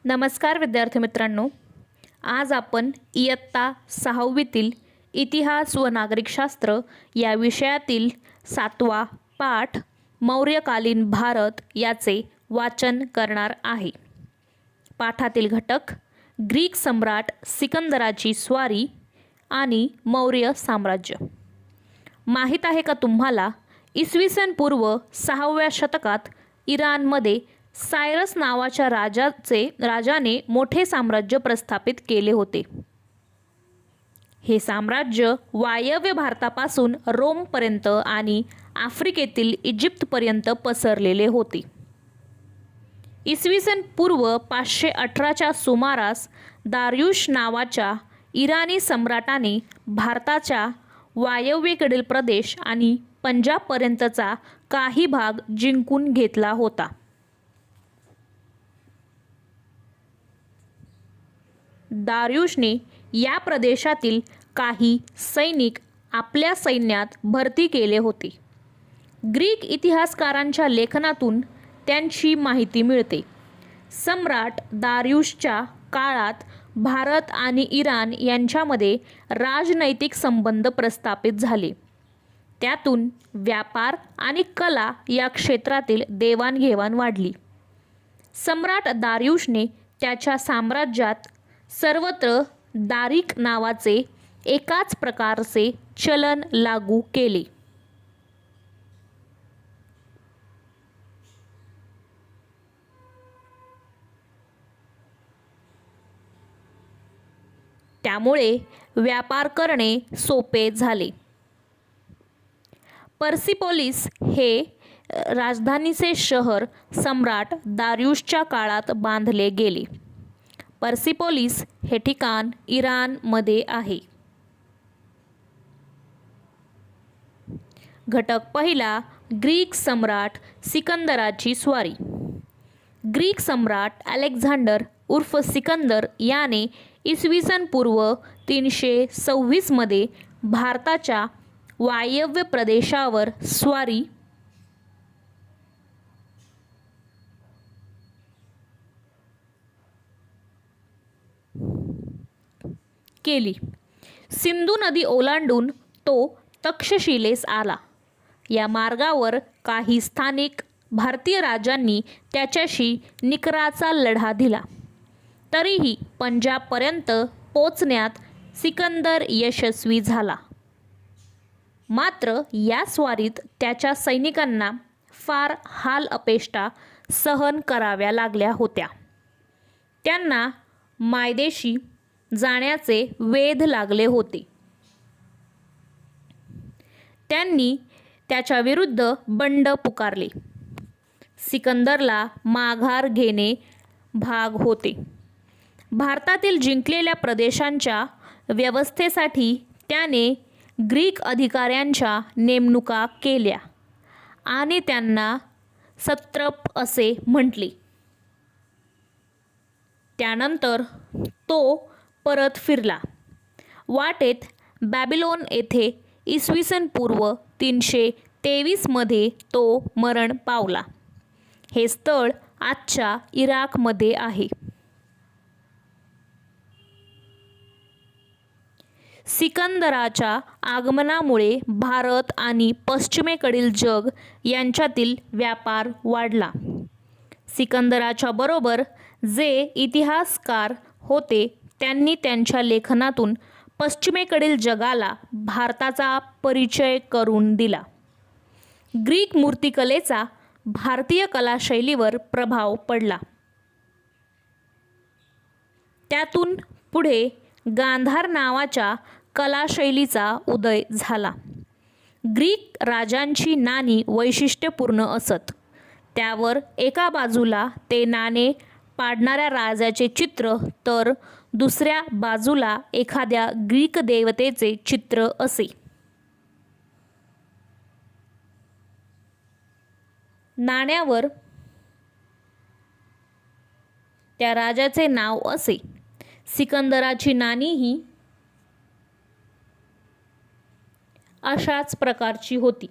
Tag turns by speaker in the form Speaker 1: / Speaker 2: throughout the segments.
Speaker 1: नमस्कार विद्यार्थी मित्रांनो, आज आपण इयत्ता 6वीतील इतिहास व नागरिकशास्त्र या विषयातील 7वा पाठ मौर्यकालीन भारत याचे वाचन करणार आहे. पाठातील घटक ग्रीक सम्राट सिकंदराची स्वारी आणि मौर्य साम्राज्य. माहीत आहे का तुम्हाला, इसवी सन पूर्व 6व्या शतकात इराणमध्ये सायरस नावाच्या राजाने मोठे साम्राज्य प्रस्थापित केले होते. हे साम्राज्य वायव्य भारतापासून रोमपर्यंत आणि आफ्रिकेतील इजिप्तपर्यंत पसरलेले होते. इसवी सन पूर्व 518च्या सुमारास दार्युश नावाच्या इराणी सम्राटाने भारताच्या वायव्येकडील प्रदेश आणि पंजाबपर्यंतचा काही भाग जिंकून घेतला होता. दार्युशने या प्रदेशातील काही सैनिक आपल्या सैन्यात भरती केले होते. ग्रीक इतिहासकारांच्या लेखनातून त्यांची माहिती मिळते. सम्राट दार्युशच्या काळात भारत आणि इराण यांच्यामध्ये राजनैतिक संबंध प्रस्थापित झाले. त्यातून व्यापार आणि कला या क्षेत्रातील देवाणघेवाण वाढली. सम्राट दार्युशने त्याच्या साम्राज्यात सर्वत्र दारिक नावाचे एकाच प्रकारचे चलन लागू केले. त्यामुळे व्यापार करणे सोपे झाले. पर्सिपोलिस हे राजधानीचे शहर सम्राट दार्युशच्या काळात बांधले गेले. पर्सिपोलिस हे ठिकाण इराणमध्ये आहे. घटक पहिला, ग्रीक सम्राट सिकंदराची स्वारी. ग्रीक सम्राट अलेक्झांडर उर्फ सिकंदर याने इसवी सन पूर्व 326 मध्ये भारताच्या वायव्य प्रदेशावर स्वारी केली. सिंधू नदी ओलांडून तो तक्षशिलेस आला. या मार्गावर काही स्थानिक भारतीय राजांनी त्याच्याशी निकराचा लढा दिला. तरीही पंजाबपर्यंत पोचण्यात सिकंदर यशस्वी झाला. मात्र या स्वारीत त्याच्या सैनिकांना फार हाल-अपेष्टा सहन कराव्या लागल्या होत्या. त्यांना मायदेशी जाण्याचे वेध लागले होते. त्यांनी त्याच्या विरुद्ध बंड पुकारले. सिकंदरला माघार घेणे भाग होते. भारतातील जिंकलेल्या प्रदेशांच्या व्यवस्थेसाठी त्याने ग्रीक अधिकाऱ्यांच्या नेमणुका केल्या आणि त्यांना सत्रप असे म्हटले. त्यानंतर तो परत फिरला. वाटेत बॅबिलोन येथे इसवी सन पूर्व 323 मध्ये तो मरण पावला. हे स्थळ आजच्या इराकमध्ये आहे. सिकंदराच्या आगमनामुळे भारत आणि पश्चिमेकडील जग यांच्यातील व्यापार वाढला. सिकंदराच्या बरोबर जे इतिहासकार होते त्यांनी त्यांच्या लेखनातून पश्चिमेकडील जगाला भारताचा परिचय करून दिला. ग्रीक मूर्तिकलेचा भारतीय कलाशैलीवर प्रभाव पडला. त्यातून पुढे गांधार नावाच्या कलाशैलीचा उदय झाला. ग्रीक राजांची नाणी वैशिष्ट्यपूर्ण असत. त्यावर एका बाजूला ते नाणे पाडणाऱ्या राजाचे चित्र तर दुसऱ्या बाजूला एखाद्या ग्रीक देवतेचे चित्र असे. नाण्यावर त्या राजाचे नाव असे. सिकंदराची नाणीही अशाच प्रकारची होती.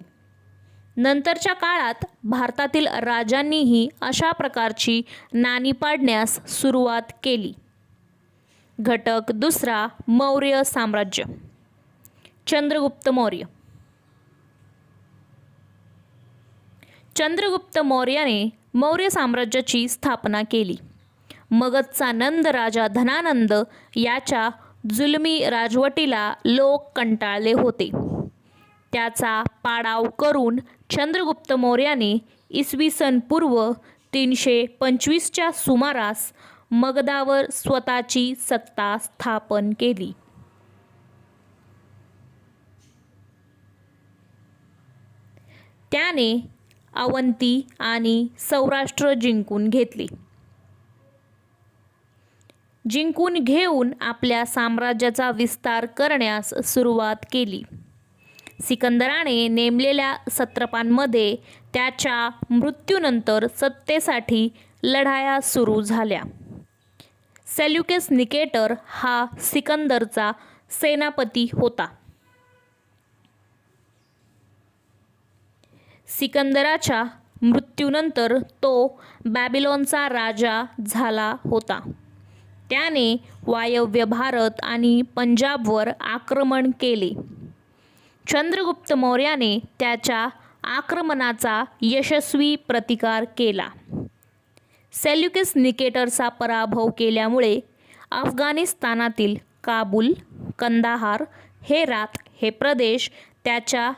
Speaker 1: नंतरच्या काळात भारतातील राजांनीही अशा प्रकारची नाणी पाडण्यास सुरुवात केली. घटक दुसरा, मौर्य साम्राज्य. चंद्रगुप्त मौर्य. चंद्रगुप्त मौर्याने मौर्य साम्राज्याची स्थापना केली. मगधचा नंद राजा धनानंद याच्या जुलमी राजवटीला लोक कंटाळले होते. त्याचा पाडाव करून चंद्रगुप्त मौर्याने इसवी सन पूर्व 325च्या सुमारास मगधावर स्वतःची सत्ता स्थापन केली. त्याने अवंती आणि सौराष्ट्र जिंकून घेतले. जिंकून घेऊन आपल्या साम्राज्याचा विस्तार करण्यास सुरुवात केली. सिकंदराने नेमलेल्या सत्रपांमध्ये त्याच्या मृत्यूनंतर सत्तेसाठी लढाया सुरू झाल्या. सेल्युकस निकेटर हा सिकंदरचा सेनापती होता. सिकंदराच्या मृत्यूनंतर तो बॅबिलोनचा राजा झाला होता. त्याने वायव्य भारत आणि पंजाबवर आक्रमण केले. चंद्रगुप्त मौर्याने त्याच्या आक्रमणाचा यशस्वी प्रतिकार केला. सेल्युकस निकेटरचा पराभव केल्यामुळे अफगाणिस्तानातील काबूल, कंदाहार, हेरात हे प्रदेश त्याच्या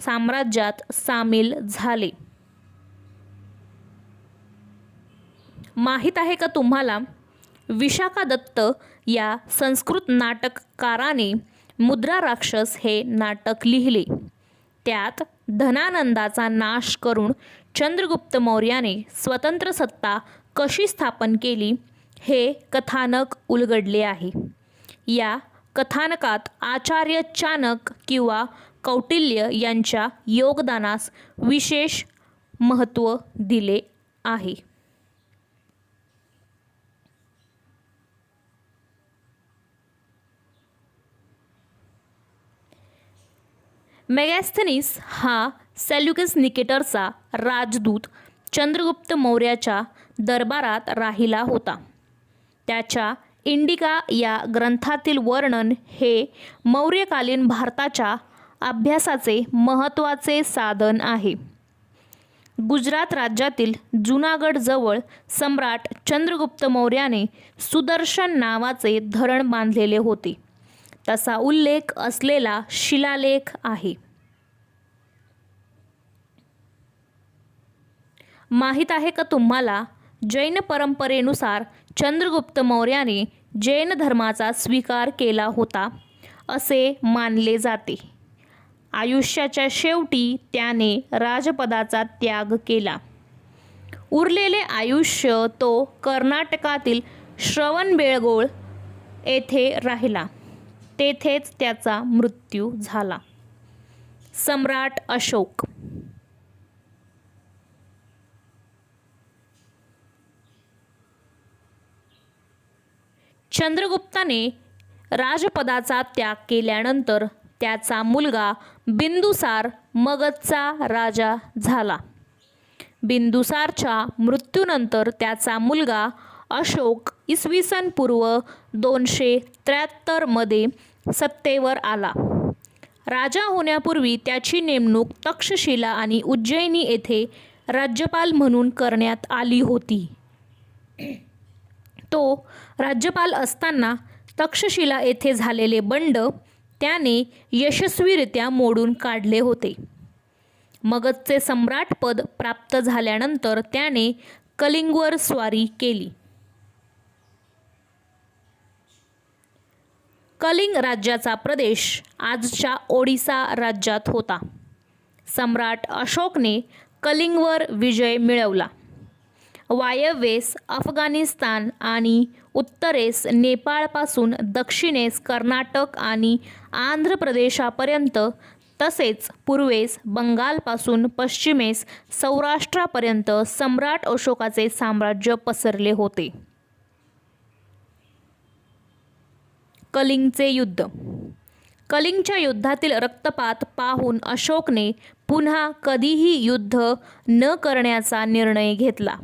Speaker 1: साम्राज्यात सामील झाले. माहीत आहे का तुम्हाला, विशाखा दत्त या संस्कृत नाटककाराने मुद्रा राक्षस हे नाटक लिहिले. त्यात धनानंदाचा नाश करून चंद्रगुप्त मौर्याने स्वतंत्र सत्ता कशी स्थापन केली हे कथानक उलगडले आहे. या कथानकात आचार्य चाणक्य किंवा कौटिल्य यांच्या योगदानास विशेष महत्त्व दिले आहे. मेगॅस्थनीस हा सेल्युकस निकेटरचा राजदूत चंद्रगुप्त मौर्याच्या दरबारात राहिला होता. त्याच्या इंडिका या ग्रंथातील वर्णन हे मौर्यकालीन भारताच्या अभ्यासाचे महत्त्वाचे साधन आहे. गुजरात राज्यातील जुनागडजवळ सम्राट चंद्रगुप्त मौर्याने सुदर्शन नावाचे धरण बांधलेले होते. तसा उल्लेख असलेला शिलालेख आहे. माहीत आहे का तुम्हाला, जैन परंपरेनुसार चंद्रगुप्त मौर्याने जैन धर्माचा स्वीकार केला होता असे मानले जाते. आयुष्याच्या शेवटी त्याने राजपदाचा त्याग केला. उरलेले आयुष्य तो कर्नाटकातील श्रवणबेळगोळ येथे राहिला. तेथेच त्याचा मृत्यू झाला. सम्राट अशोक. चंद्रगुप्ताने राजपदाचा त्याग केल्यानंतर त्याचा मुलगा बिंदुसार मगधचा राजा झाला. बिंदुसारच्या मृत्यूनंतर त्याचा मुलगा अशोक इसवी सन पूर्व 273 मध्ये सत्तेवर आला. राजा होण्यापूर्वी त्याची नेमणूक तक्षशिला आणि उज्जैनी येथे राज्यपाल म्हणून करण्यात आली होती. तो राज्यपाल असताना तक्षशिला येथे झालेले बंड त्याने यशस्वीरित्या मोडून काढले होते. मगधचे सम्राटपद प्राप्त झाल्यानंतर त्याने कलिंगवर स्वारी केली. कलिंग राज्याचा प्रदेश आजच्या ओडिसा राज्यात होता. सम्राट अशोकने कलिंगवर विजय मिळवला. वायव्येस अफगाणिस्तान आणि उत्तरेस नेपाळपासून दक्षिणेस कर्नाटक आणि आंध्र प्रदेशापर्यंत, तसेच पूर्वेस बंगालपासून पश्चिमेस सौराष्ट्रापर्यंत सम्राट अशोकाचे साम्राज्य पसरले होते. कलिंगचे युद्ध. कलिंगच्या युद्धातील रक्तपात पाहून अशोकने पुन्हा कधीही युद्ध न करण्याचा निर्णय घेतला.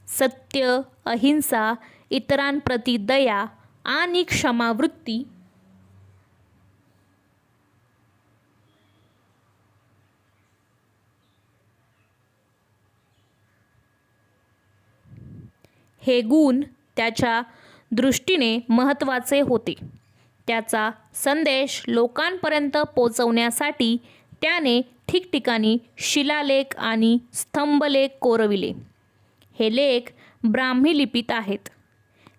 Speaker 1: सत्य, अहिंसा, इतरांप्रती दया आणि क्षमावृत्ती हे गुण त्याच्या दृष्टीने महत्त्वाचे होते. त्याचा संदेश लोकांपर्यंत पोचवण्यासाठी त्याने ठिकठिकाणी शिलालेख आणि स्तंभलेख कोरविले. हे लेख ब्राह्मी लिपीत आहेत.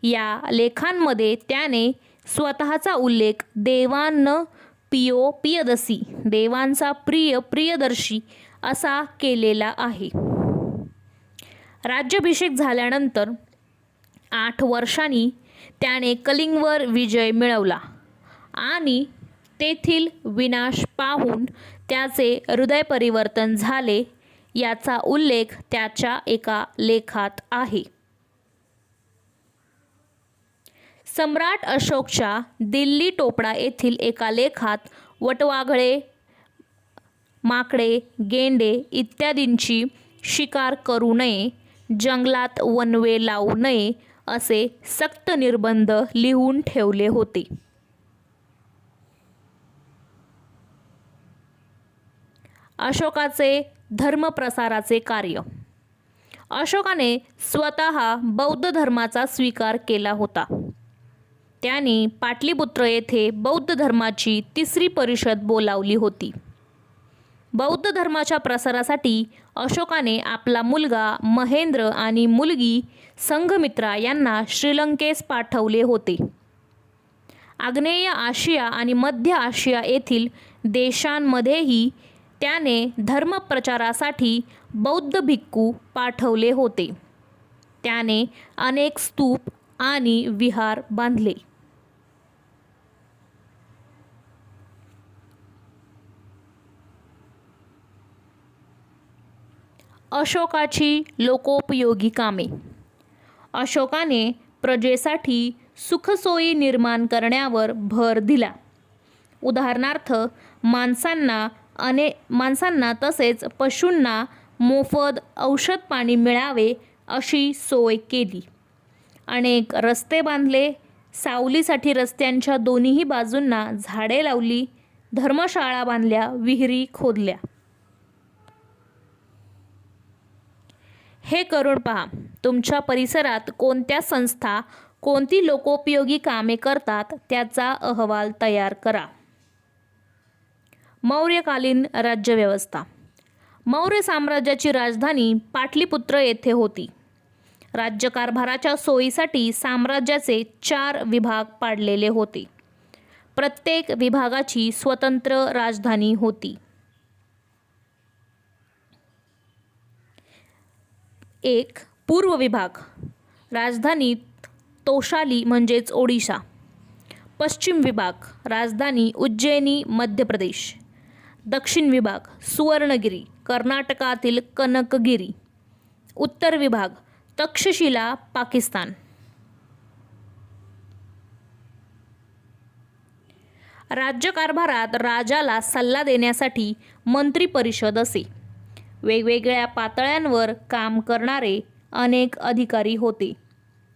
Speaker 1: या लेखांमध्ये त्याने स्वतःचा उल्लेख देवांन पियो पियदसी, देवांचा प्रिय प्रियदर्शी असा केलेला आहे. राज्याभिषेक झाल्यानंतर 8 वर्षांनी त्याने कलिंगवर विजय मिळवला आणि तेथील विनाश पाहून त्याचे हृदय परिवर्तन झाले याचा उल्लेख त्याच्या एका लेखात आहे. सम्राट अशोकच्या दिल्ली टोपडा येथील एका लेखात वटवाघळे, माकडे, गेंडे इत्यादींची शिकार करू नये, जंगलात वनवे लावू नये असे सक्त निर्बंध लिहून ठेवले होते. अशोकाचे धर्मप्रसाराचे कार्य. अशोकाने स्वतः बौद्ध धर्माचा स्वीकार केला होता. त्याने पाटलीपुत्र येथे बौद्ध धर्माची 3री परिषद बोलावली होती. बौद्ध धर्माच्या प्रसारासाठी अशोकाने आपला मुलगा महेंद्र आणि मुलगी संघमित्रा यांना श्रीलंकेस पाठवले होते. आग्नेय आशिया आणि मध्य आशिया येथील देशांमध्येही त्याने धर्मप्रचारासाठी बौद्ध भिक्खू पाठवले होते. त्याने अनेक स्तूप आणि विहार बांधले. अशोकाची लोकोपयोगी कामे. अशोकाने प्रजेसाठी सुखसोयी निर्माण करण्यावर भर दिला. उदाहरणार्थ माणसांना तसेच पशूंना मोफत औषध पाणी मिळावे अशी सोय केली. अनेक रस्ते बांधले. सावलीसाठी रस्त्यांच्या दोन्ही बाजूंना झाडे लावली. धर्मशाळा बांधल्या. विहिरी खोदल्या. हे करून पहा. तुमच्या परिसरात कोणत्या संस्था कोणती लोकोपयोगी कामे करतात त्याचा अहवाल तयार करा. मौर्यकालीन राज्यव्यवस्था. मौर्य साम्राज्याची राजधानी पाटलीपुत्र येथे होती. राज्यकारभाराच्या सोयीसाठी साम्राज्याचे 4 विभाग पाडलेले होते. प्रत्येक विभागाची स्वतंत्र राजधानी होती. 1. पूर्व विभाग. राजधानी तोशाली म्हणजेच ओडिशा. पश्चिम विभाग. राजधानी उज्जैनी मध्य प्रदेश. दक्षिण विभाग. सुवर्णगिरी कर्नाटकातील कनकगिरी. उत्तर विभाग. तक्षशिला पाकिस्तान. राज्यकारभारात राजाला सल्ला देण्यासाठी मंत्री परिषद असे. वेगवेगळ्या पातळ्यांवर काम करणारे अनेक अधिकारी होते.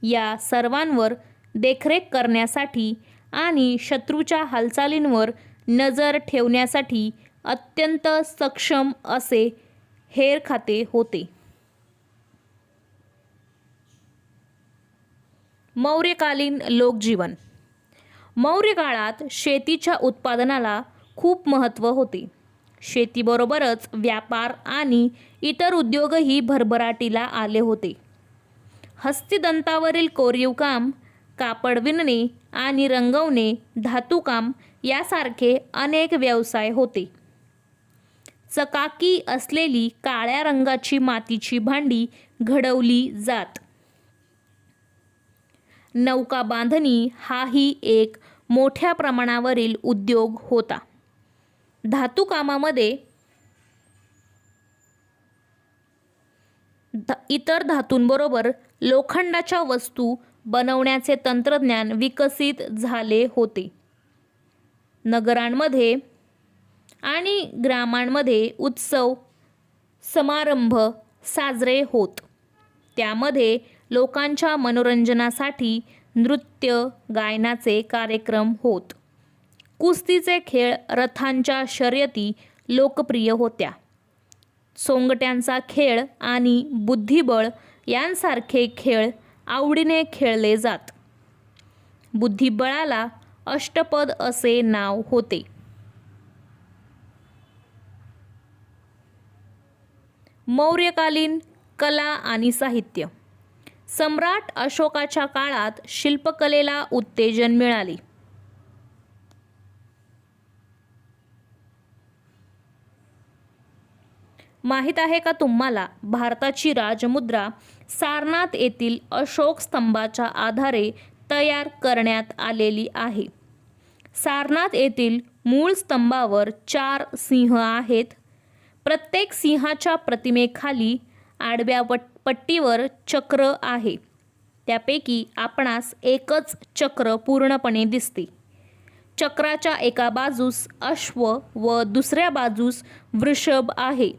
Speaker 1: या सर्वांवर देखरेख करण्यासाठी आणि शत्रूच्या हालचालींवर नजर ठेवण्यासाठी अत्यंत सक्षम असे हेरखाते होते. मौर्यकालीन लोकजीवन. मौर्य काळात शेतीच्या उत्पादनाला खूप महत्त्व होते. शेतीबरोबरच व्यापार आणि इतर उद्योगही भरभराटीला आले होते. हस्तिदंतावरील कोरीवकाम, कापड विणणे आणि रंगवणे, धातुकाम यासारखे अनेक व्यवसाय होते. चकाकी असलेली काळ्या रंगाची मातीची भांडी घडवली जात. नौका बांधणी हाही एक मोठ्या प्रमाणावरील उद्योग होता. धातुकामामध्ये इतर धातूंबरोबर लोखंडाच्या वस्तू बनवण्याचे तंत्रज्ञान विकसित झाले होते. नगरांमध्ये आणि ग्रामांमध्ये उत्सव समारंभ साजरे होत. त्यामध्ये लोकांच्या मनोरंजनासाठी नृत्य गायनाचे कार्यक्रम होत. कुस्तीचे खेळ, रथांच्या शर्यती लोकप्रिय होत्या. सोंगट्यांचा खेळ आणि बुद्धिबळ यांसारखे खेळ आवडीने खेळले जात. बुद्धिबळाला अष्टपद असे नाव होते. मौर्यकालीन कला आणि साहित्य. सम्राट अशोकाच्या काळात शिल्पकलेला उत्तेजन मिळाले. माहीत आहे का तुम्हाला, भारताची राजमुद्रा सारनाथ येथील अशोक स्तंभाच्या आधारे तयार करण्यात आलेली आहे. सारनाथ येथील मूळ स्तंभावर 4 सिंह आहेत. प्रत्येक सिंहाच्या प्रतिमेखाली आडव्या पट्टीवर चक्र आहे. त्यापैकी आपणास एकच चक्र पूर्णपणे दिसते. चक्राच्या एका बाजूस अश्व व दुसऱ्या बाजूस वृषभ आहे.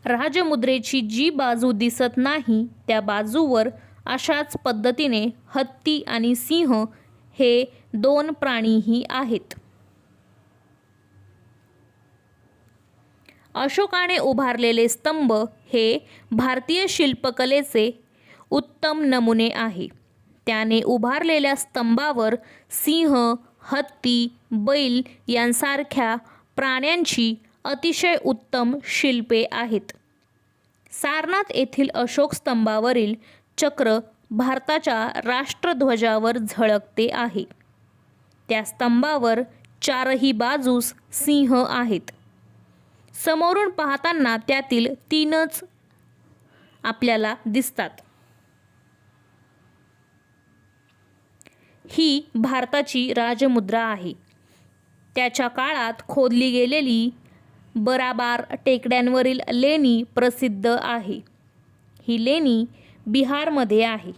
Speaker 1: राजमुद्रेची जी बाजू दिसत नाही त्या बाजूवर अशाच पद्धतीने हत्ती आणि सिंह हे 2 प्राणीही आहेत. अशोकाने उभारलेले स्तंभ हे भारतीय शिल्पकलेचे उत्तम नमुने आहे. त्याने उभारलेल्या स्तंभावर सिंह, हत्ती, बैल यांसारख्या प्राण्यांची अतिशय उत्तम शिल्पे आहेत. सारनाथ येथील अशोक स्तंभावरील चक्र भारताच्या राष्ट्रध्वजावर झळकते आहे. त्या स्तंभावर 4ही बाजूस सिंह आहेत. समोरून पाहताना त्यातील 3च आपल्याला दिसतात. ही भारताची राजमुद्रा आहे. त्याच्या काळात खोदली गेलेली बराबार टेकड्यांवरील लेणी प्रसिद्ध आहे. ही लेणी बिहारमध्ये आहे.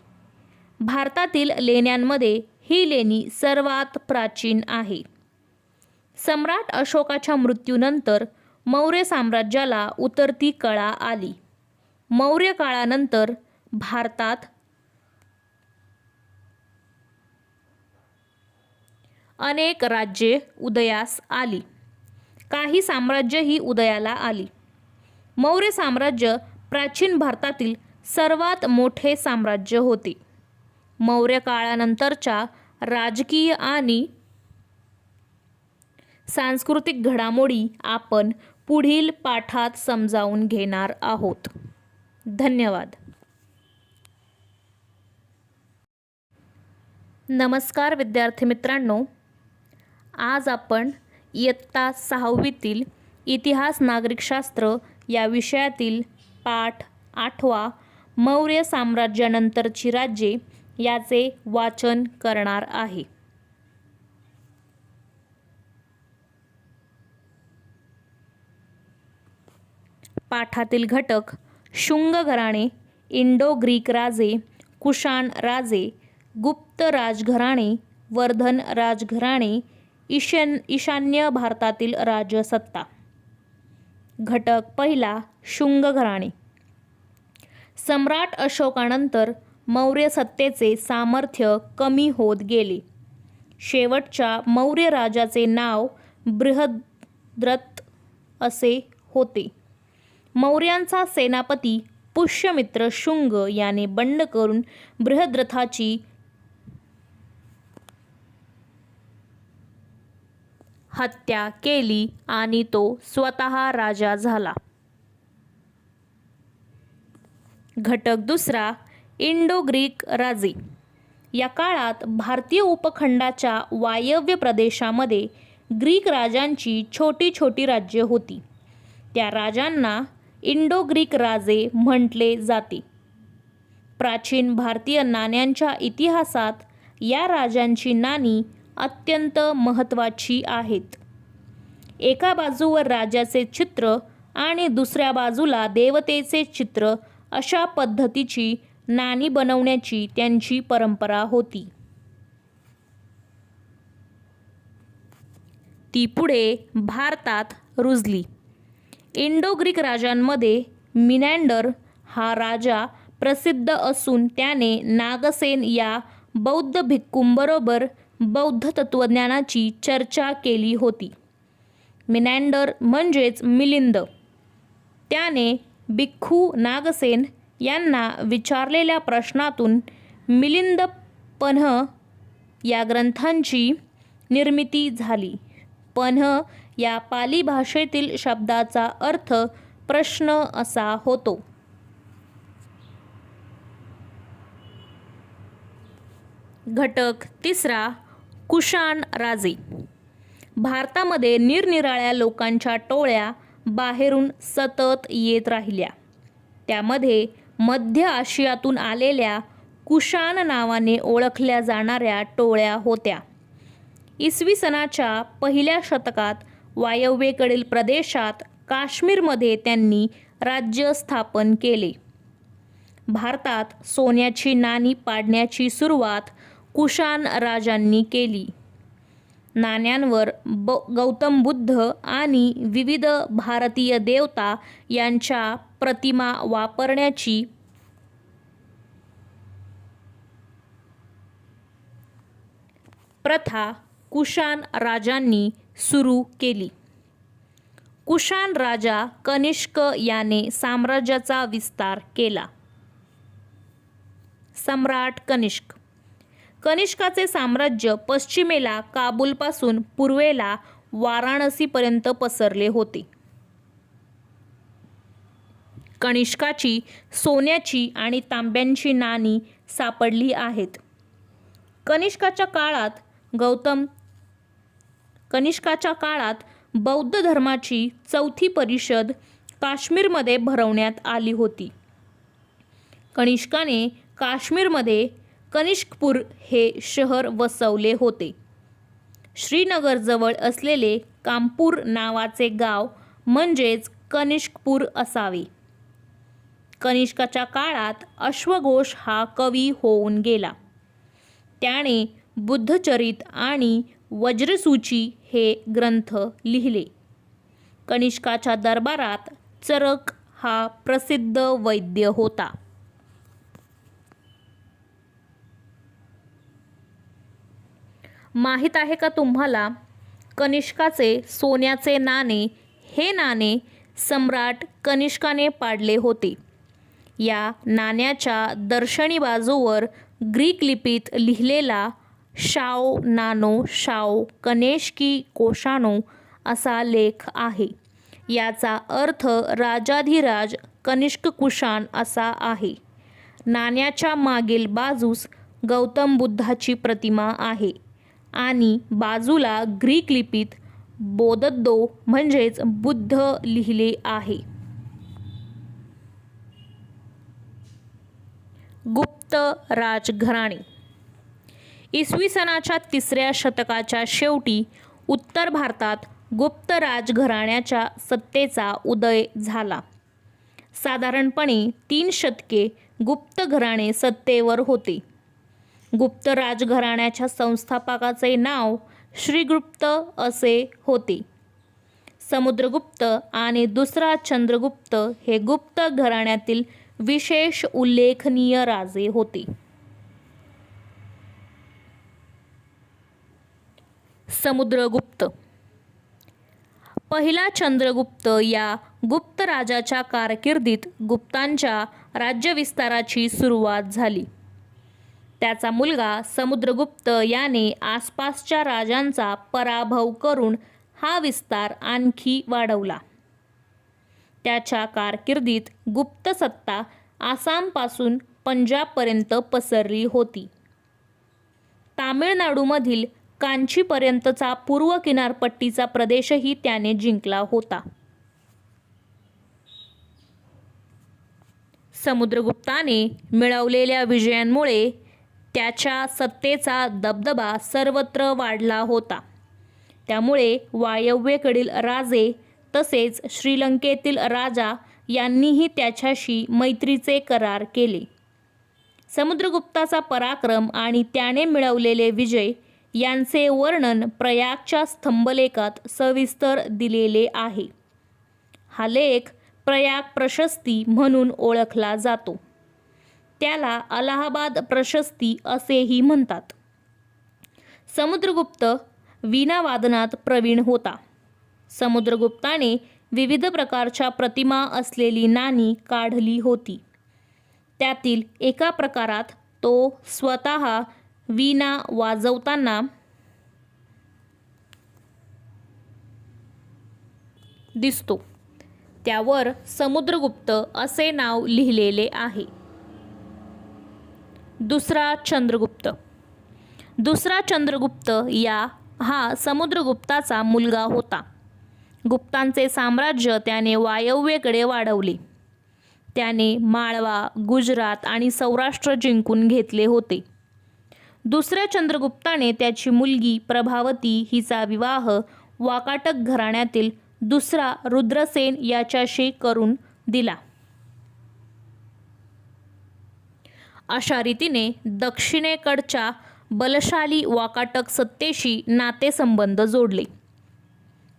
Speaker 1: भारतातील लेण्यांमध्ये ही लेणी सर्वात प्राचीन आहे. सम्राट अशोकाच्या मृत्यूनंतर मौर्य साम्राज्याला उतरती कळा आली. मौर्य काळानंतर भारतात अनेक राज्ये उदयास आली. काही साम्राज्यही उदयाला आली. मौर्य साम्राज्य प्राचीन भारतातील सर्वात मोठे साम्राज्य होते. मौर्य काळानंतरच्या राजकीय आणि सांस्कृतिक घडामोडी आपण पुढील पाठात समजावून घेणार आहोत. धन्यवाद. नमस्कार विद्यार्थी मित्रांनो, आज आपण इयत्ता 6वीतील इतिहास नागरिकशास्त्र या विषयातील पाठ 8वा मौर्य साम्राज्यानंतरची राज्ये याचे वाचन करणार आहे. पाठातील घटक: शुंग घराणे, इंडो ग्रीक राजे, कुशाण राजे, गुप्त राजघराणे, वर्धन राजघराणे, ईशान्य भारतातील राजसत्ता. घटक पहिला: शुंग घराणे. सम्राट अशोकानंतर मौर्य सत्तेचे सामर्थ्य कमी होत गेले. शेवटच्या मौर्य राजाचे नाव बृहद्रथ असे होते. मौर्यांचा सेनापती पुष्यमित्र शुंग याने बंड करून बृहद्रथाची हत्या केली आणि तो स्वतः राजा झाला. घटक दुसरा: इंडो ग्रीक राजे. या काळात भारतीय उपखंडाच्या वायव्य प्रदेशामध्ये ग्रीक राजांची छोटी छोटी राज्ये होती. त्या राजांना इंडो ग्रीक राजे म्हटले जाते. प्राचीन भारतीय नाण्यांच्या इतिहासात या राजांची नाणी अत्यंत महत्त्वाची आहेत. एका बाजूवर राजाचे चित्र आणि दुसऱ्या बाजूला देवतेचे चित्र अशा पद्धतीची नाणी बनवण्याची त्यांची परंपरा होती. ती पुढे भारतात रुजली. इंडो ग्रीक राजांमध्ये मिनॅंडर हा राजा प्रसिद्ध असून त्याने नागसेन या बौद्ध भिक्खूंबरोबर बौद्ध तत्त्वज्ञानाची चर्चा केली होती. मिनॅंडर म्हणजेच मिलिंद. त्याने भिक्खू नागसेन यांना विचारलेल्या प्रश्नातून मिलिंद पन्ह या ग्रंथांची निर्मिती झाली. पन्ह या पाली भाषेतील शब्दाचा अर्थ प्रश्न असा होतो. घटक तिसरा, कुशाण राजे. भारतामध्ये निरनिराळ्या लोकांच्या टोळ्या बाहेरून सतत येत राहिल्या. त्यामध्ये मध्य आशियातून आलेल्या कुशाण नावाने ओळखल्या जाणाऱ्या टोळ्या होत्या. इसवी सनाच्या पहिल्या शतकात वायव्येकडील प्रदेशात काश्मीरमध्ये त्यांनी राज्य स्थापन केले. भारतात सोन्याची नाणी पाडण्याची सुरुवात कुशाण राजांनी केली. नाण्यांवर गौतम बुद्ध आणि विविध भारतीय देवता यांच्या प्रतिमा वापरण्याची प्रथा कुशाण राजांनी सुरू केली. कुशाण राजा कनिष्क याने साम्राज्याचा विस्तार केला. सम्राट कनिष्क. कनिष्काचे साम्राज्य पश्चिमेला काबूलपासून पूर्वेला वाराणसीपर्यंत पसरले होते. कनिष्काची सोन्याची आणि तांब्याची नाणी सापडली आहेत. कनिष्काच्या काळात बौद्ध धर्माची चौथी परिषद काश्मीरमध्ये भरवण्यात आली होती. कनिष्काने काश्मीरमध्ये कनिष्कपूर हे शहर वसवले होते. श्रीनगरजवळ असलेले कामपूर नावाचे गाव म्हणजेच कनिष्कपूर असावे. कनिष्काच्या काळात अश्वघोष हा कवी होऊन गेला. त्याने बुद्धचरित आणि वज्रसूची हे ग्रंथ लिहिले. कनिष्काच्या दरबारात चरक हा प्रसिद्ध वैद्य होता. माहीत आहे का तुम्हाला, कनिष्काचे सोन्याचे नाणे हे नाणे सम्राट कनिष्काने पाडले होते. या नाण्याच्या दर्शनी बाजूवर ग्रीक लिपीत लिहिलेला शाओ नानो शाओ कनेष्की कोशानो असा लेख आहे. याचा अर्थ राजाधिराज कनिष्क कुशाण असा आहे. नाण्याच्या मागील बाजूस गौतम बुद्धाची प्रतिमा आहे आणि बाजूला ग्रीक लिपीत बोदद्दो म्हणजेच बुद्ध लिहिले आहे. गुप्त राजघराणे. इसवी सनाच्या तिसऱ्या शतकाच्या शेवटी उत्तर भारतात गुप्त राजघराण्याच्या सत्तेचा उदय झाला. साधारणपणे 3 शतके गुप्त घराणे सत्तेवर होते. गुप्त राजघराण्याच्या संस्थापकाचे नाव श्रीगुप्त असे होते. समुद्रगुप्त आणि दुसरा चंद्रगुप्त हे गुप्त घराण्यातील विशेष उल्लेखनीय राजे होते. समुद्रगुप्त. पहिला चंद्रगुप्त या गुप्त राजाच्या कारकिर्दीत गुप्तांच्या राज्यविस्ताराची सुरुवात झाली. त्याचा मुलगा समुद्रगुप्त याने आसपासच्या राजांचा पराभव करून हा विस्तार आणखी वाढवला. त्याच्या कारकिर्दीत गुप्त सत्ता आसामपासून पंजाबपर्यंत पसरली होती. तामिळनाडूमधील कांचीपर्यंतचा पूर्व किनारपट्टीचा प्रदेशही त्याने जिंकला होता. समुद्रगुप्ताने मिळवलेल्या विजयांमुळे त्याच्या सत्तेचा दबदबा सर्वत्र वाढला होता. त्यामुळे वायव्येकडील राजे तसेच श्रीलंकेतील राजा यांनीही त्याच्याशी मैत्रीचे करार केले. समुद्रगुप्ताचा पराक्रम आणि त्याने मिळवलेले विजय यांचे वर्णन प्रयागच्या स्तंभलेखात सविस्तर दिलेले आहे. हा लेख प्रयाग प्रशस्ती म्हणून ओळखला जातो. त्याला अलाहाबाद प्रशस्ती असेही म्हणतात. समुद्रगुप्त वीणावादनात प्रवीण होता. समुद्रगुप्ताने विविध प्रकारच्या प्रतिमा असलेली नाणी काढली होती. त्यातील एका प्रकारात तो स्वतः वीणा वाजवताना दिसतो. त्यावर समुद्रगुप्त असे नाव लिहिलेले आहे. दुसरा चंद्रगुप्त हा समुद्रगुप्ताचा मुलगा होता. गुप्तांचे साम्राज्य त्याने वायव्येकडे वाढवले. त्याने माळवा, गुजरात आणि सौराष्ट्र जिंकून घेतले होते. दुसऱ्या चंद्रगुप्ताने त्याची मुलगी प्रभावती हिचा विवाह वाकाटक घराण्यातील दुसरा रुद्रसेन याच्याशी करून दिला. अशा रीतीने दक्षिणेकडच्या बलशाली वाकाटक सत्तेशी नातेसंबंध जोडले.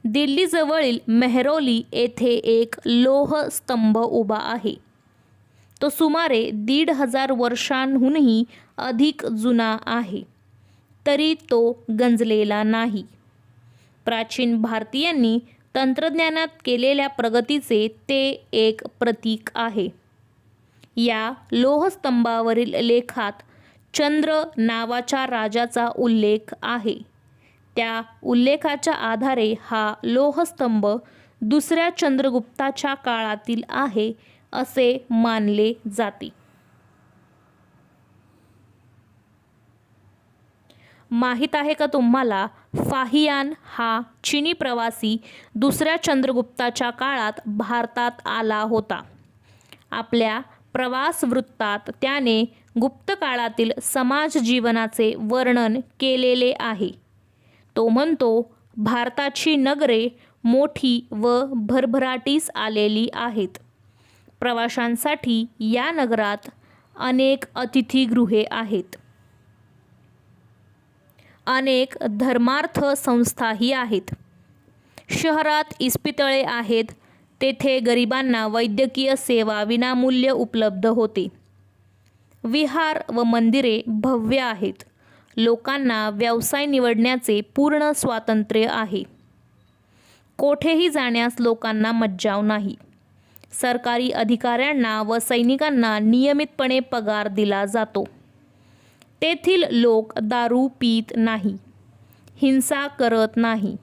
Speaker 1: दिल्लीजवळील मेहरौली येथे एक लोह स्तंभ उभा आहे. तो सुमारे 1500 वर्षांहूनही अधिक जुना आहे, तरी तो गंजलेला नाही. प्राचीन भारतीयांनी तंत्रज्ञानात केलेल्या प्रगतीचे ते एक प्रतीक आहे. या लोहस्तंभावरील लेखात चंद्र नावाच्या राजाचा उल्लेख आहे. त्या उल्लेखाच्या आधारे हा लोहस्तंभ दुसऱ्या चंद्रगुप्ताच्या काळातील आहे असे मानले जाते. माहीत आहे का तुम्हाला, फाहियान हा चीनी प्रवासी दुसऱ्या चंद्रगुप्ताच्या काळात भारतात आला होता. आपल्या प्रवास वृत्तात त्याने गुप्त काळातील समाज जीवनाचे वर्णन केलेले आहे. तो म्हणतो, भारताची नगरे मोठी व भरभराटीस आलेली आहेत. प्रवाशांसाठी या नगरात अनेक अतिथीगृहे आहेत. अनेक धर्मार्थ संस्थाही आहेत. शहरात इस्पितळे आहेत. तेथे गरिबांना वैद्यकीय सेवा विनामूल्य उपलब्ध होते. विहार व मंदिरे भव्य आहेत. लोकांना व्यवसाय निवडण्याचे पूर्ण स्वातंत्र्य आहे. कोठेही जाण्यास लोकांना मज्जाव नाही. सरकारी अधिकाऱ्यांना व सैनिकांना नियमितपणे पगार दिला जातो. तेथील लोक दारू पीत नाही, हिंसा करत नाही.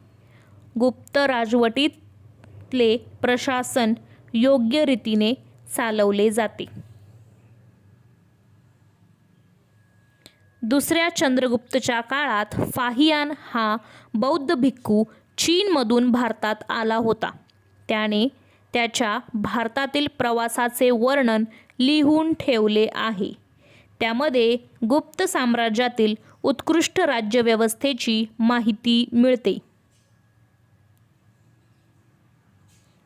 Speaker 1: गुप्त राजवटीतले प्रशासन योग्य रीतीने चालवले जाते. दुसऱ्या चंद्रगुप्तच्या काळात फाहियान हा बौद्ध भिक्खू चीनमधून भारतात आला होता. त्याने त्याच्या भारतातील प्रवासाचे वर्णन लिहून ठेवले आहे. त्यामध्ये गुप्त साम्राज्यातील उत्कृष्ट राज्यव्यवस्थेची माहिती मिळते.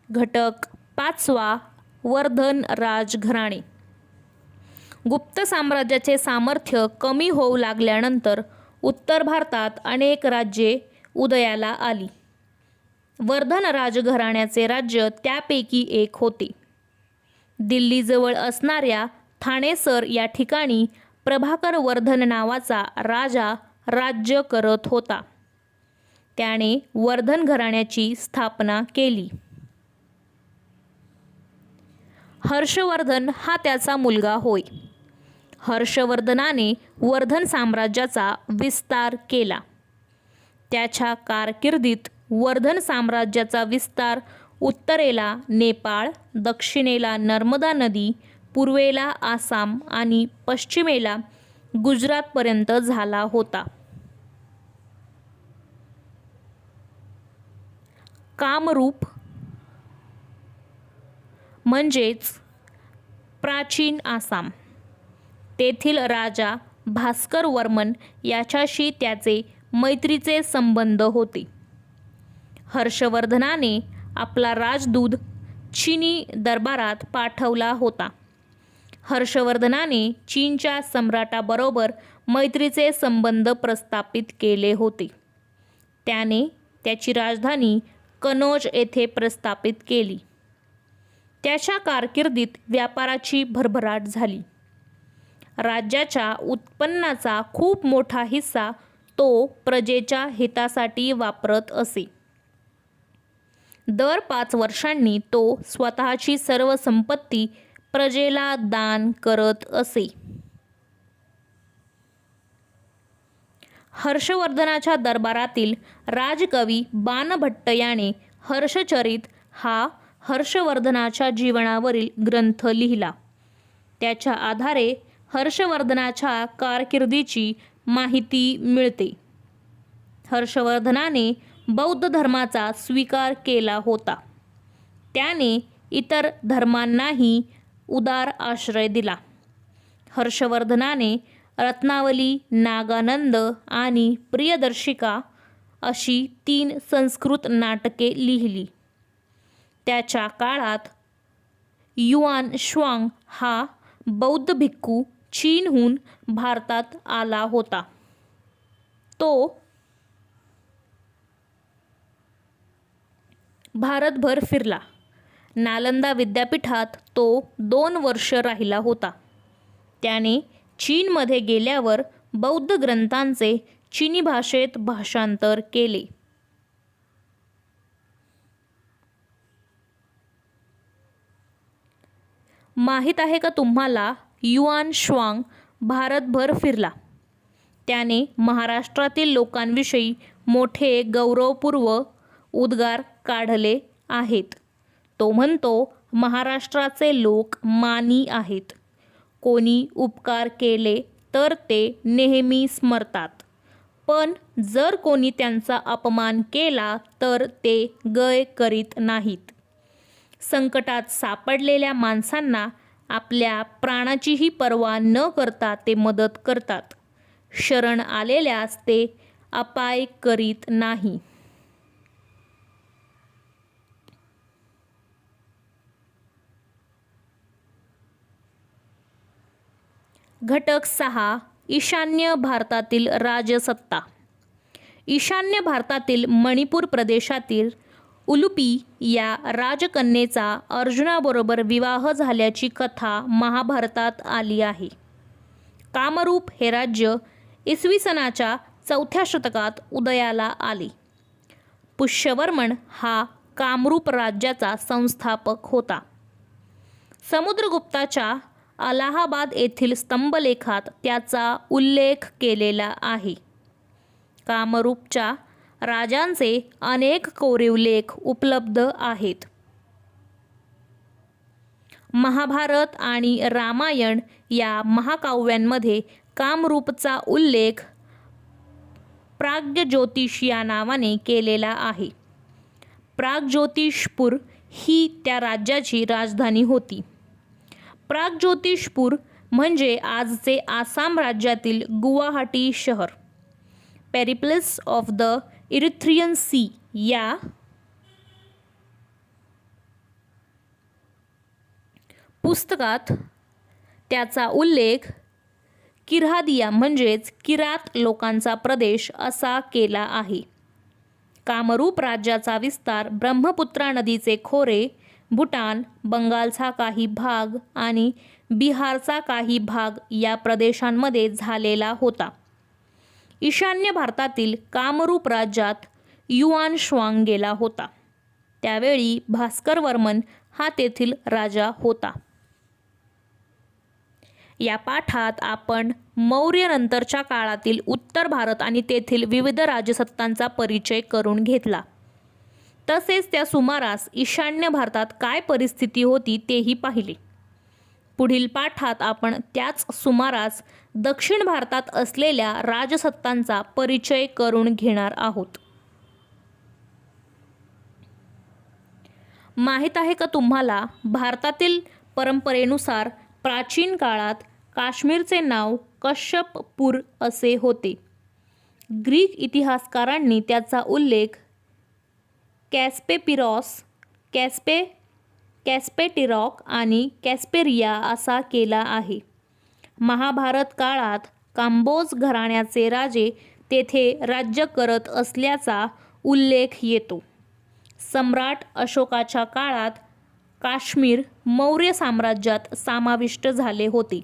Speaker 1: घटक 5. वर्धन राजघराणे. गुप्त साम्राज्याचे सामर्थ्य कमी होऊ लागल्यानंतर उत्तर भारतात अनेक राज्ये उदयाला आली. वर्धन राजघराण्याचे राज्य त्यापैकी एक होते. दिल्लीजवळ असणाऱ्या थानेसर या ठिकाणी प्रभाकर वर्धन नावाचा राजा राज्य करत होता. त्याने वर्धन घराण्याची स्थापना केली. हर्षवर्धन हा त्याचा मुलगा होय. हर्षवर्धनाने वर्धन साम्राज्याचा विस्तार केला. त्याच्या कारकिर्दीत वर्धन साम्राज्याचा विस्तार उत्तरेला नेपाळ, दक्षिणेला नर्मदा नदी, पूर्वेला आसाम आणि पश्चिमेला गुजरातपर्यंत झाला होता. कामरूप म्हणजेच प्राचीन आसाम. तेथील राजा भास्कर वर्मन याच्याशी त्याचे मैत्रीचे संबंध होते. हर्षवर्धनाने आपला राजदूत चीनी दरबारात पाठवला होता. हर्षवर्धनाने चीनच्या सम्राटाबरोबर मैत्रीचे संबंध प्रस्थापित केले होते. त्याने त्याची राजधानी कनौज येथे प्रस्थापित केली. त्याच्या कारकिर्दीत व्यापाराची भरभराट झाली. राज्याच्या उत्पन्नाचा खूप मोठा हिस्सा तो प्रजेच्या हितासाठी वापरत असे. दर 5 वर्षांनी तो स्वतःची सर्व संपत्ती प्रजेला दान करत असे. हर्षवर्धनाच्या दरबारातील राजकवी बाणभट्ट याने हर्षचरित हा हर्षवर्धनाच्या जीवनावरील ग्रंथ लिहिला. त्याच्या आधारे हर्षवर्धनाच्या कारकिर्दीची माहिती मिळते. हर्षवर्धनाने बौद्ध धर्माचा स्वीकार केला होता. त्याने इतर धर्मांनाही उदार आश्रय दिला. हर्षवर्धनाने रत्नावली, नागानंद आणि प्रियदर्शिका अशी 3 संस्कृत नाटके लिहिली. त्याच्या काळात युआन श्वांग हा बौद्ध भिक्खू चीनहून भारतात आला होता. तो भारतभर फिरला. नालंदा विद्यापीठात तो 2 वर्ष राहिला होता. त्याने चीनमध्ये गेल्यावर बौद्ध ग्रंथांचे चीनी भाषेत भाषांतर केले. माहीत आहे का तुम्हाला, युआन श्वांग भारतभर फिरला. त्याने महाराष्ट्रातील लोकांविषयी मोठे गौरवपूर्व उद्गार काढले आहेत. तो म्हणतो, महाराष्ट्राचे लोक मानी आहेत. कोणी उपकार केले तर ते नेहमी स्मरतात, पण जर कोणी त्यांचा अपमान केला तर ते गय करीत नाहीत. संकटात सापडलेल्या माणसांना आपल्या प्राणाचीही पर्वा न करता ते मदत करतात. शरण आलेल्यास ते अपाय करीत नाही. घटक 6. ईशान्य भारतातील राजसत्ता. ईशान्य भारतातील मणिपूर प्रदेशातील उलुपी या राजकन्येचा अर्जुनाबरोबर विवाह झाल्याची कथा महाभारतात आली आहे. कामरूप हे राज्य इसवी सनाच्या 4थ्या शतकात उदयाला आले. पुष्यवर्मन हा कामरूप राज्याचा संस्थापक होता. समुद्रगुप्ताच्या अलाहाबाद येथील स्तंभलेखात त्याचा उल्लेख केलेला आहे. कामरूपच्या राजांचे अनेक कोरीव लेख उपलब्ध आहेत. महाभारत आणि रामायण या महाकाव्यांमध्ये कामरूपचा उल्लेख प्राग्ज्योतिष या नावाने केलेला आहे. प्राग्ज्योतिषपूर ही त्या राज्याची राजधानी होती. प्राग्ज्योतिषपूर म्हणजे आजचे आसाम राज्यातील गुवाहाटी शहर. Periplus of the Erythraean Sea या पुस्तकात त्याचा उल्लेख किर्हादिया म्हणजेच किरात लोकांचा प्रदेश असा केला आहे. कामरूप राज्याचा विस्तार ब्रह्मपुत्रा नदीचे खोरे, भूटान, बंगालचा काही भाग आणि बिहारचा काही भाग या प्रदेशांमध्ये झालेला होता. ईशान्य भारतातील कामरूप राज्यात युआन श्वांग गेला होता. त्यावेळी भास्करवर्मन हा तेथील राजा होता. या पाठात आपण मौर्य नंतरच्या काळातील उत्तर भारत आणि तेथील विविध राजसत्तांचा परिचय करून घेतला. तसेच त्या सुमारास ईशान्य भारतात काय परिस्थिती होती तेही पाहिले. पुढील पाठात आपण त्याच सुमारास दक्षिण भारतात असलेल्या राजसत्तांचा परिचय करून घेणार आहोत. माहीत आहे का तुम्हाला, भारतातील परंपरेनुसार प्राचीन काळात काश्मीरचे नाव कश्यपपूर असे होते. ग्रीक इतिहासकारांनी त्याचा उल्लेख कॅस्पेपिरॉस कॅस्पेटिरॉक आणि कॅस्पेरिया असा केला आहे. महाभारत काळात कांबोज घराण्याचे राजे तेथे राज्य करत असल्याचा उल्लेख येतो. सम्राट अशोकाच्या काळात काश्मीर मौर्य साम्राज्यात समाविष्ट झाले होते.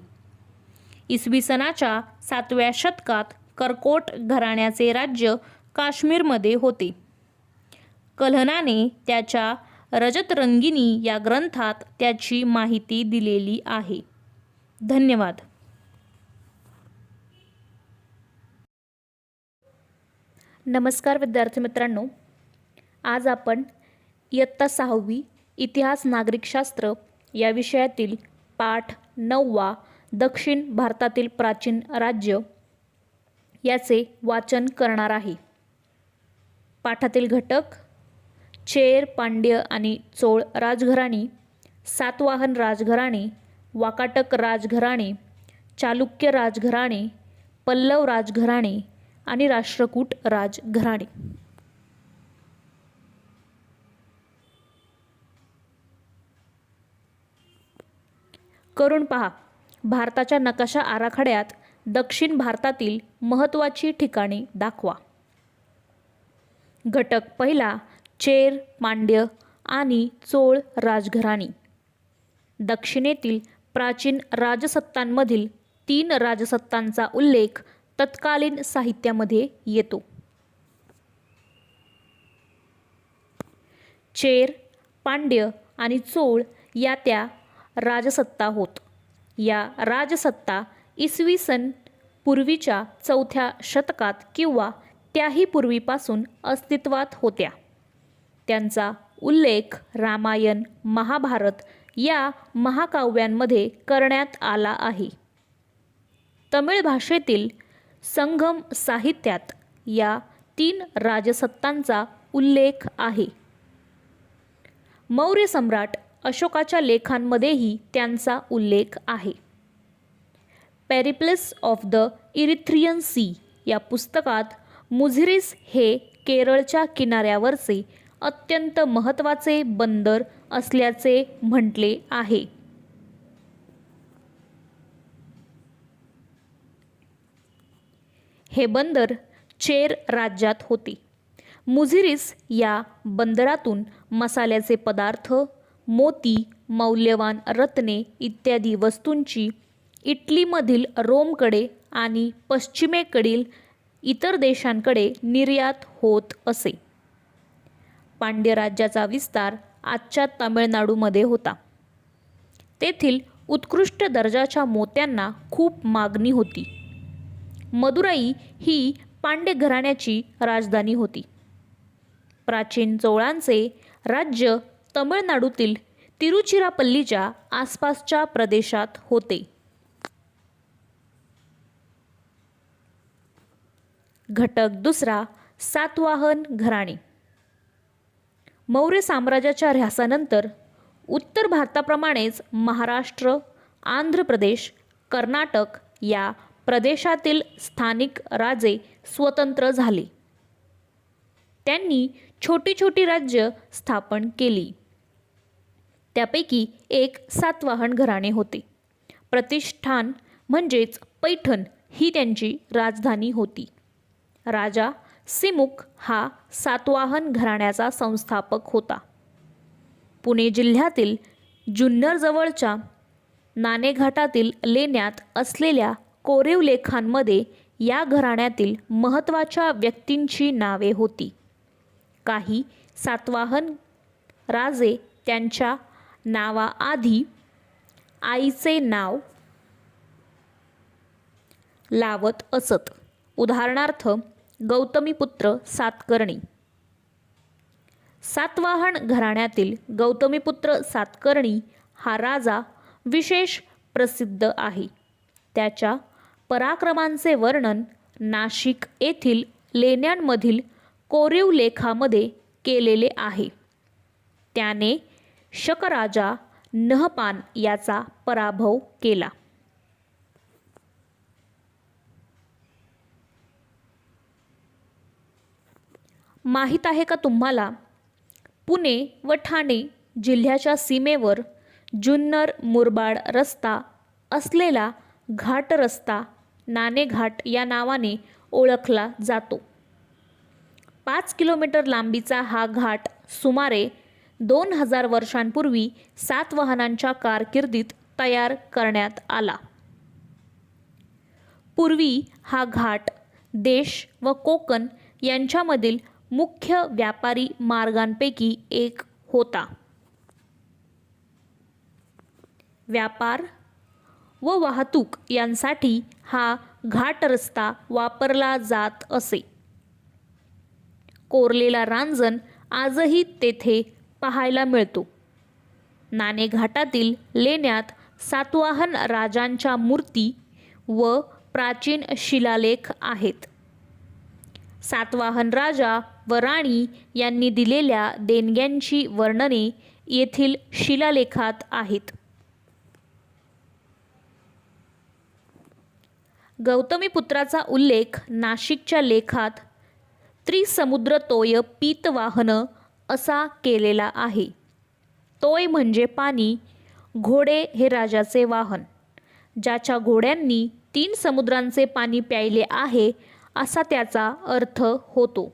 Speaker 1: इसवी सनाच्या 7व्या शतकात कर्कोट घराण्याचे राज्य काश्मीरमध्ये होते. कल्हणाने त्याच्या रजतरंगिणी या ग्रंथात त्याची माहिती दिलेली आहे. धन्यवाद. नमस्कार विद्यार्थी मित्रांनो, आज आपण इयत्ता 6वी इतिहास नागरिकशास्त्र या विषयातील पाठ 9वा दक्षिण भारतातील प्राचीन राज्य याचे वाचन करणार आहे. पाठातील घटक चेर, पांड्य आणि चोळ राजघराणी, सातवाहन राजघराणे, वाकाटक राजघराणे, चालुक्य राजघराणे, पल्लव राजघराणे आणि राष्ट्रकूट राजघराणे. करून पहा. भारताच्या नकाशा आराखड्यात दक्षिण भारतातील महत्त्वाची ठिकाणे दाखवा. घटक पहिला, चेर, पांड्य आणि चोळ राजघराणी. दक्षिणेतील प्राचीन राजसत्तांमधील 3 राजसत्तांचा उल्लेख तत्कालीन साहित्यामध्ये येतो. चेर, पांड्य आणि चोळ या त्या राजसत्ता होत. या राजसत्ता इसवी सन पूर्वीच्या 4थ्या शतकात किंवा त्याही पूर्वीपासून अस्तित्वात होत्या. त्यांचा उल्लेख रामायण, महाभारत या महाकाव्यांमध्ये करण्यात आला आहे. तमिळ भाषेतील संगम साहित्यात या 3 राजसत्तांचा उल्लेख आहे. मौर्य सम्राट अशोकाच्या लेखांमध्येही त्यांचा उल्लेख आहे. Periplus of the Erythraean Sea या पुस्तकात मुझिरिस हे केरळच्या किनाऱ्यावरचे अत्यंत महत्त्वाचे बंदर असल्याचे म्हटले आहे. हे बंदर चेर राज्यात होते. मुझिरिस या बंदरातून मसाल्याचे पदार्थ, मोती, मौल्यवान रत्ने इत्यादी वस्तूंची इटलीमधील रोमकडे आणि पश्चिमेकडील इतर देशांकडे निर्यात होत असे. पांड्य राज्याचा विस्तार आजच्या तामिळनाडूमध्ये होता. तेथील उत्कृष्ट दर्जाच्या मोत्यांना खूप मागणी होती. मदुराई ही पांड्य घराण्याची राजधानी होती. प्राचीन चोळांचे राज्य तमिळनाडूतील तिरुचिरापल्लीच्या आसपासच्या प्रदेशात होते. घटक दुसरा, सातवाहन घराणे. मौर्य साम्राज्याच्या ऱ्हासानंतर उत्तर भारताप्रमाणेच महाराष्ट्र, आंध्र प्रदेश, कर्नाटक या प्रदेशातील स्थानिक राजे स्वतंत्र झाले. त्यांनी छोटी छोटी राज्य स्थापन केली. त्यापैकी एक सातवाहन घराणे होते. प्रतिष्ठान म्हणजेच पैठण ही त्यांची राजधानी होती. राजा सिमुक हा सातवाहन घराण्याचा संस्थापक होता. पुणे जिल्ह्यातील जुन्नर जवळच्या नाणेघाटातील लेण्यात असलेल्या कोरीव लेखांमध्ये या घराण्यातील महत्त्वाच्या व्यक्तींची नावे होती. काही सातवाहन राजे त्यांच्या नावाआधी आईचे नाव लावत असत. उदाहरणार्थ गौतमीपुत्र सातकर्णी. सातवाहन घराण्यातील गौतमीपुत्र सातकर्णी हा राजा विशेष प्रसिद्ध आहे. त्याच्या पराक्रमांचे वर्णन नाशिक येथील लेण्यांमधील कोरीव लेखामध्ये केलेले आहे. त्याने शकराजा नहपान याचा पराभव केला. माहीत आहे का तुम्हाला, पुणे व ठाणे जिल्ह्याच्या सीमेवर जुन्नर मुरबाड रस्ता असलेला घाट रस्ता नाणेघाट या नावाने ओळखला जातो. 5 किलोमीटर लांबीचा हा घाट सुमारे 2000 वर्षांपूर्वी सातवाहनांच्या कारकिर्दीत तयार करण्यात आला. पूर्वी हा घाट देश व कोकण यांच्यामधील मुख्य व्यापारी मार्गांपैकी एक होता. व्यापार व वाहतूक यांसाठी हा घाट रस्ता वापरला जात असे. कोरलेला रांजण आजही तेथे पाहायला मिळतो. नाणेघाटातील लेण्यात सातवाहन राजांच्या मूर्ती व प्राचीन शिलालेख आहेत. सातवाहन राजा व राणी यांनी दिलेल्या देणग्यांची वर्णने येथील शिलालेखात आहेत. गौतमीपुत्राचा उल्लेख नाशिकच्या लेखात त्रिसमुद्रतोय पीतवाहन असा केलेला आहे. तोय म्हणजे पाणी, घोडे हे राजाचे वाहन. ज्याच्या घोड्यांनी 3 समुद्रांचे पाणी प्यायले आहे असा त्याचा अर्थ होतो.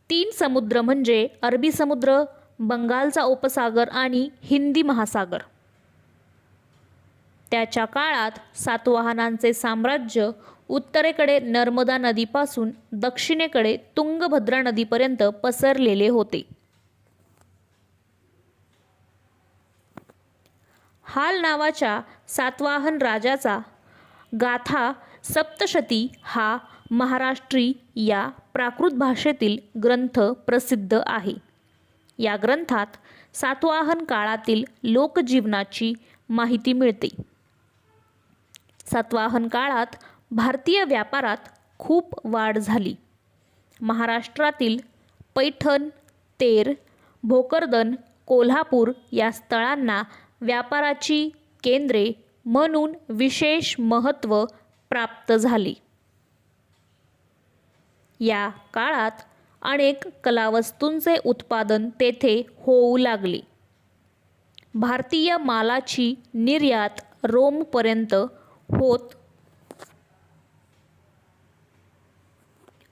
Speaker 1: 3 समुद्र म्हणजे अरबी समुद्र, बंगालचा उपसागर आणि हिंदी महासागर. त्याच्या काळात सातवाहनांचे साम्राज्य उत्तरेकडे नर्मदा नदीपासून दक्षिणेकडे तुंगभद्रा नदीपर्यंत पसरलेले होते. हाल नावाच्या सातवाहन राजाचा गाथा सप्तशती हा महाराष्ट्री या प्राकृत भाषेतील ग्रंथ प्रसिद्ध आहे. या ग्रंथात सातवाहन काळातील लोकजीवनाची माहिती मिळते. सातवाहन काळात भारतीय व्यापारात खूप वाढ झाली. महाराष्ट्रातील पैठण, तेर, भोकरदन, कोल्हापूर या स्थळांना व्यापाराची केंद्रे म्हणून विशेष महत्त्व प्राप्त झाले. या काळात अनेक कलावस्तूंचे उत्पादन तेथे होऊ लागले. भारतीय मालाची निर्यात रोमपर्यंत होत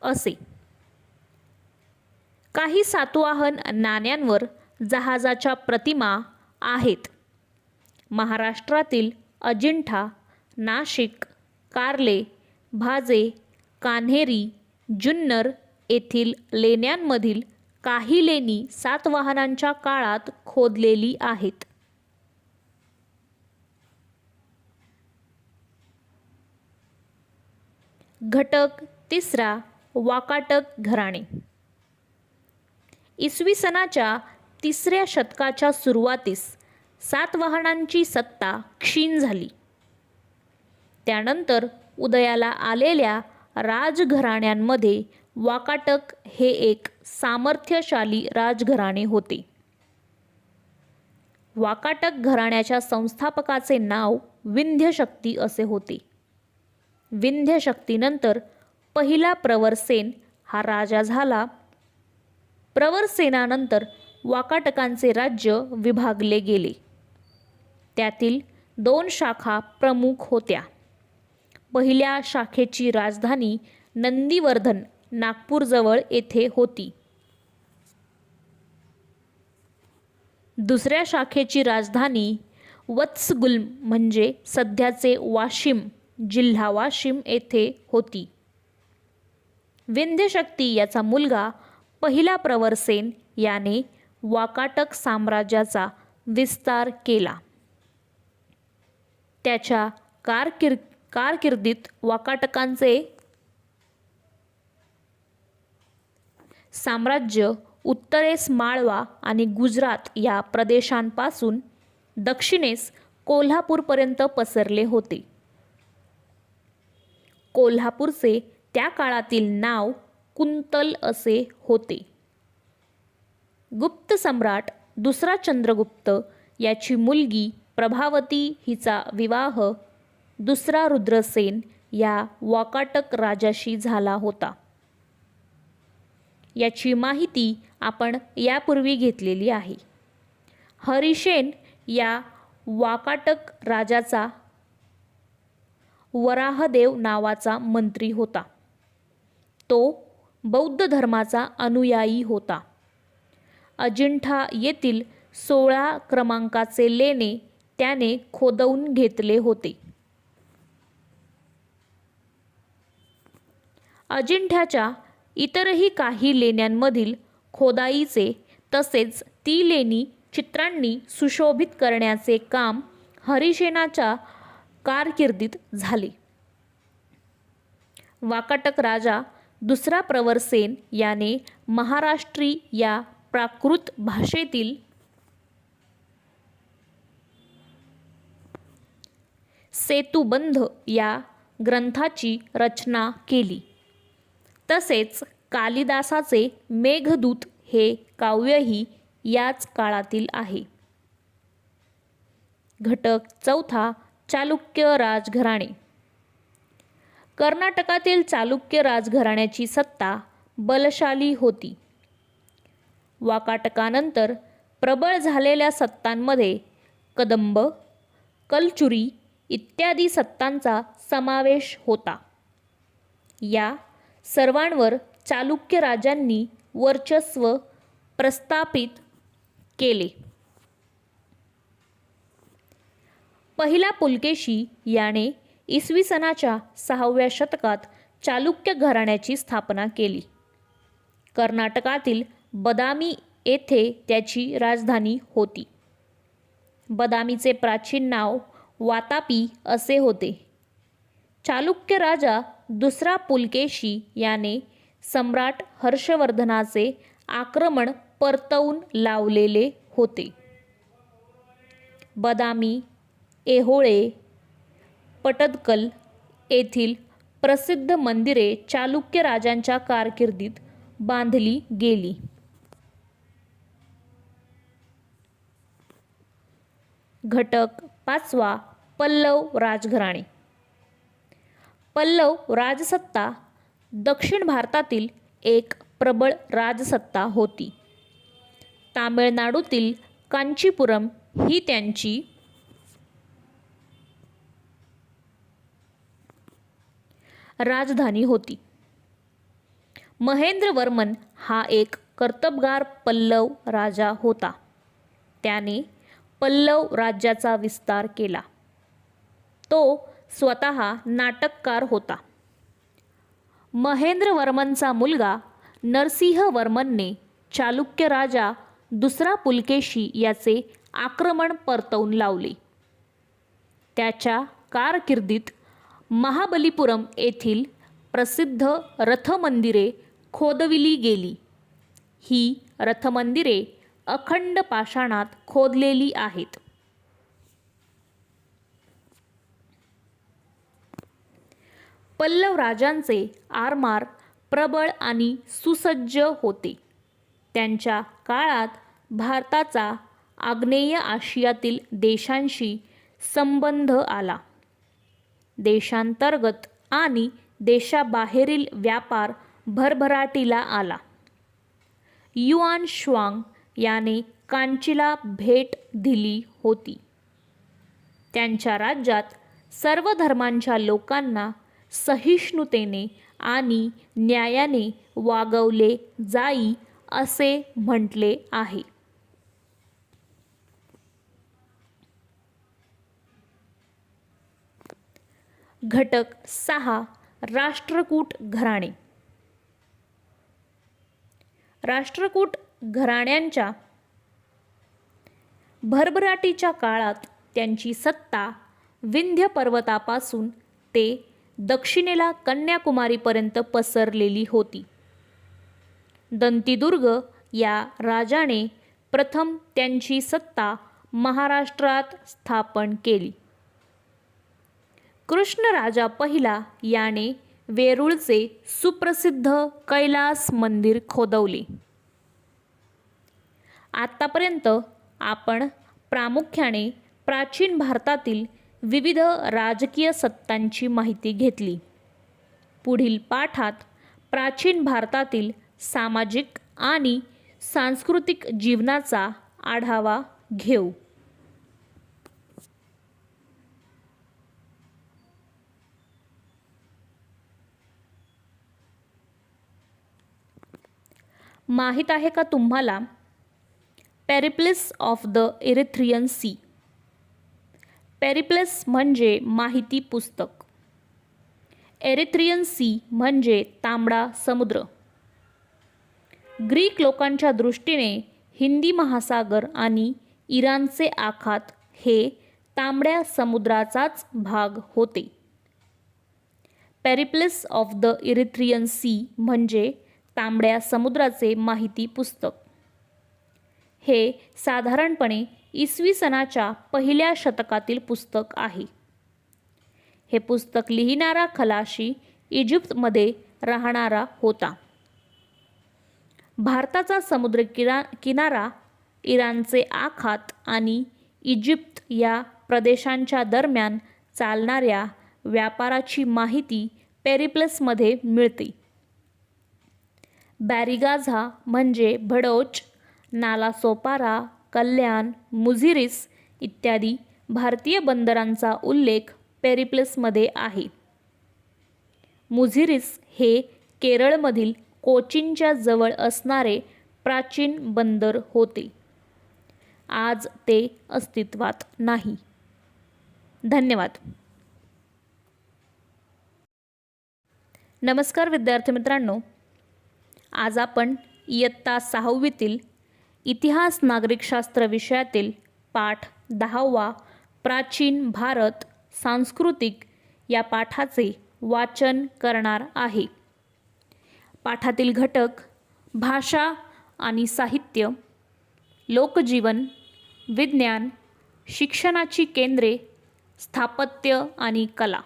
Speaker 1: असे. काही सातवाहन नाण्यांवर जहाजाच्या प्रतिमा आहेत. महाराष्ट्रातील अजिंठा, नाशिक, कार्ले, भाजे, कान्हेरी, जुन्नर येथील लेण्यांमधील काही लेणी सातवाहनांच्या काळात खोदलेली आहेत. घटक तिसरा, वाकाटक घराणे. इसवी सनाच्या 3ऱ्या शतकाच्या सुरुवातीस सातवाहनांची सत्ता क्षीण झाली. त्यानंतर उदयाला आलेल्या राजघराण्यांमध्ये वाकाटक हे एक सामर्थ्यशाली राजघराणे होते. वाकाटक घराण्याच्या संस्थापकाचे नाव विंध्यशक्ती असे होते. विंध्यशक्तीनंतर पहिला प्रवरसेन हा राजा झाला. प्रवरसेनानंतर वाकाटकांचे राज्य विभागले गेले. त्यातील 2 शाखा प्रमुख होत्या. पहिल्या शाखेची राजधानी नंदीवर्धन नागपूरजवळ येथे होती. दुसऱ्या शाखेची राजधानी वत्सगुल्म म्हणजे सध्याचे वाशिम जिल्हा वाशिम येथे होती. विंध्यशक्ती याचा मुलगा पहिला प्रवरसेन याने वाकाटक साम्राज्याचा विस्तार केला. त्याच्या कारकिर्दीत वाकाटकांचे साम्राज्य उत्तरेस माळवा आणि गुजरात या प्रदेशांपासून दक्षिणेस कोल्हापूरपर्यंत पसरले होते. कोल्हापूरचे त्या काळातील नाव कुंतल असे होते. गुप्त सम्राट दुसरा चंद्रगुप्त याची मुलगी प्रभावती हिचा विवाह दुसरा रुद्रसेन या वाकाटक राजाशी झाला होता. याची माहिती आपण यापूर्वी घेतलेली आहे. हरिसेन या वाकाटक राजाचा वराहदेव नावाचा मंत्री होता. तो बौद्ध धर्माचा अनुयायी होता. अजिंठा येथील 16 क्रमांकाचे लेणे त्याने खोदवून घेतले होते. अजिंठ्याच्या इतरही काही लेण्यांमधील खोदाईचे तसेच ती लेणी चित्रांनी सुशोभित करण्याचे काम हरिसेनाच्या कारकिर्दीत झाले. वाकाटक राजा दुसरा प्रवरसेन याने महाराष्ट्री या प्राकृत भाषेतील सेतुबंध या ग्रंथाची रचना केली. तसेच कालिदासाचे मेघदूत हे काव्यही याच काळातील आहे. घटक चौथा, चालुक्य राजघराणे. कर्नाटकातील चालुक्य राजघराण्याची सत्ता बलशाली होती. वाकाटकानंतर प्रबळ झालेल्या सत्तांमध्ये कदंब, कलचुरी इत्यादी सत्तांचा समावेश होता. या सर्वांवर चालुक्य राजांनी वर्चस्व प्रस्थापित केले. पहिला पुलकेशी याने इसवी सनाच्या 6व्या शतकात चालुक्य घराण्याची स्थापना केली. कर्नाटकातील बदामी येथे त्याची राजधानी होती. बदामीचे प्राचीन नाव वातापी असे होते. चालुक्य राजा दुसरा पुलकेशी याने सम्राट हर्षवर्धनाचे आक्रमण परतवून लावलेले होते. बदामी, ऐहोळे, पटदकल येथील प्रसिद्ध मंदिरे चालुक्य राजांच्या कारकिर्दीत बांधली गेली. घटक पाचवा, पल्लव राजघराणे. पल्लव राजसत्ता दक्षिण भारतातील एक प्रबळ राजसत्ता होती. तामिळनाडूतील कांचीपुरम ही त्यांची राजधानी होती. महेंद्रवर्मन हा एक कर्तबगार पल्लव राजा होता. त्याने पल्लव राज्याचा विस्तार केला. तो स्वतः नाटककार होता. महेंद्रवर्मनचा मुलगा नरसिंहवर्मनने चालुक्य राजा दुसरा पुलकेशी याचे आक्रमण परतवून लावले. त्याच्या कारकिर्दीत महाबलीपुरम येथील प्रसिद्ध रथमंदिरे खोदविली गेली. ही रथमंदिरे अखंड पाषाणात खोदलेली आहेत. पल्लव राजांचे आरमार प्रबळ आणि सुसज्ज होते. त्यांच्या काळात भारताचा आग्नेय आशियातील देशांशी संबंध आला. देशांतर्गत आणि देशाबाहेरील व्यापार भरभराटीला आला. युआन श्वांग याने कांचीला भेट दिली होती. त्यांच्या राज्यात सर्व धर्मांच्या लोकांना सहिष्णुतेने आणि न्यायाने वागवले जाई असे म्हटले आहे. घटक 6, राष्ट्रकूट घराणे. राष्ट्रकूट घराण्यांच्या भरभराटीच्या काळात त्यांची सत्ता विंध्य पर्वतापासून ते दक्षिणेला कन्याकुमारीपर्यंत पसरलेली होती. दंतीदुर्ग या राजाने प्रथम त्यांची सत्ता महाराष्ट्रात स्थापन केली. कृष्णराजा पहिला याने वेरूळचे सुप्रसिद्ध कैलास मंदिर खोदवले. आतापर्यंत आपण प्रामुख्याने प्राचीन भारतातील विविध राजकीय सत्तांची माहिती घेतली. पुढील पाठात प्राचीन भारतातील सामाजिक आणि सांस्कृतिक जीवनाचा आढावा घेऊ. माहीत आहे का तुम्हाला Periplus of the Erythraean Sea? Periplus म्हणजे माहिती पुस्तक. एरिथ्रियन सी म्हणजे तांबडा समुद्र. ग्रीक लोकांच्या दृष्टीने हिंदी महासागर आणि इराणचे आखात हे तांबड्या समुद्राचाच भाग होते. Periplus of the Erythraean Sea म्हणजे तांबड्या समुद्राचे माहिती पुस्तक. हे साधारणपणे इसवी सनाच्या पहिल्या शतकातील पुस्तक आहे. हे पुस्तक लिहिणारा खलाशी इजिप्तमध्ये राहणारा होता. भारताचा समुद्र किनारा, इराणचे आखात आणि इजिप्त या प्रदेशांच्या दरम्यान चालणाऱ्या व्यापाराची माहिती पेरिप्लसमध्ये मिळते. बॅरिगाझा म्हणजे भडोच, नालासोपारा, कल्याण, मुझिरिस इत्यादी भारतीय बंदरांचा उल्लेख पेरिप्लसमध्ये आहे. मुझिरिस हे केरळमधील कोचीनच्या जवळ असणारे प्राचीन बंदर होते. आज ते अस्तित्वात नाही. धन्यवाद. नमस्कार विद्यार्थी मित्रांनो, आज आपण इयत्ता 6वीतील इतिहास नागरिकशास्त्र विषयातील पाठ 10वा प्राचीन भारत सांस्कृतिक या पाठाचे वाचन करणार आहे. पाठातील घटक भाषा आणि साहित्य, लोकजीवन, विज्ञान, शिक्षणाची केंद्रे, स्थापत्य आणि कला.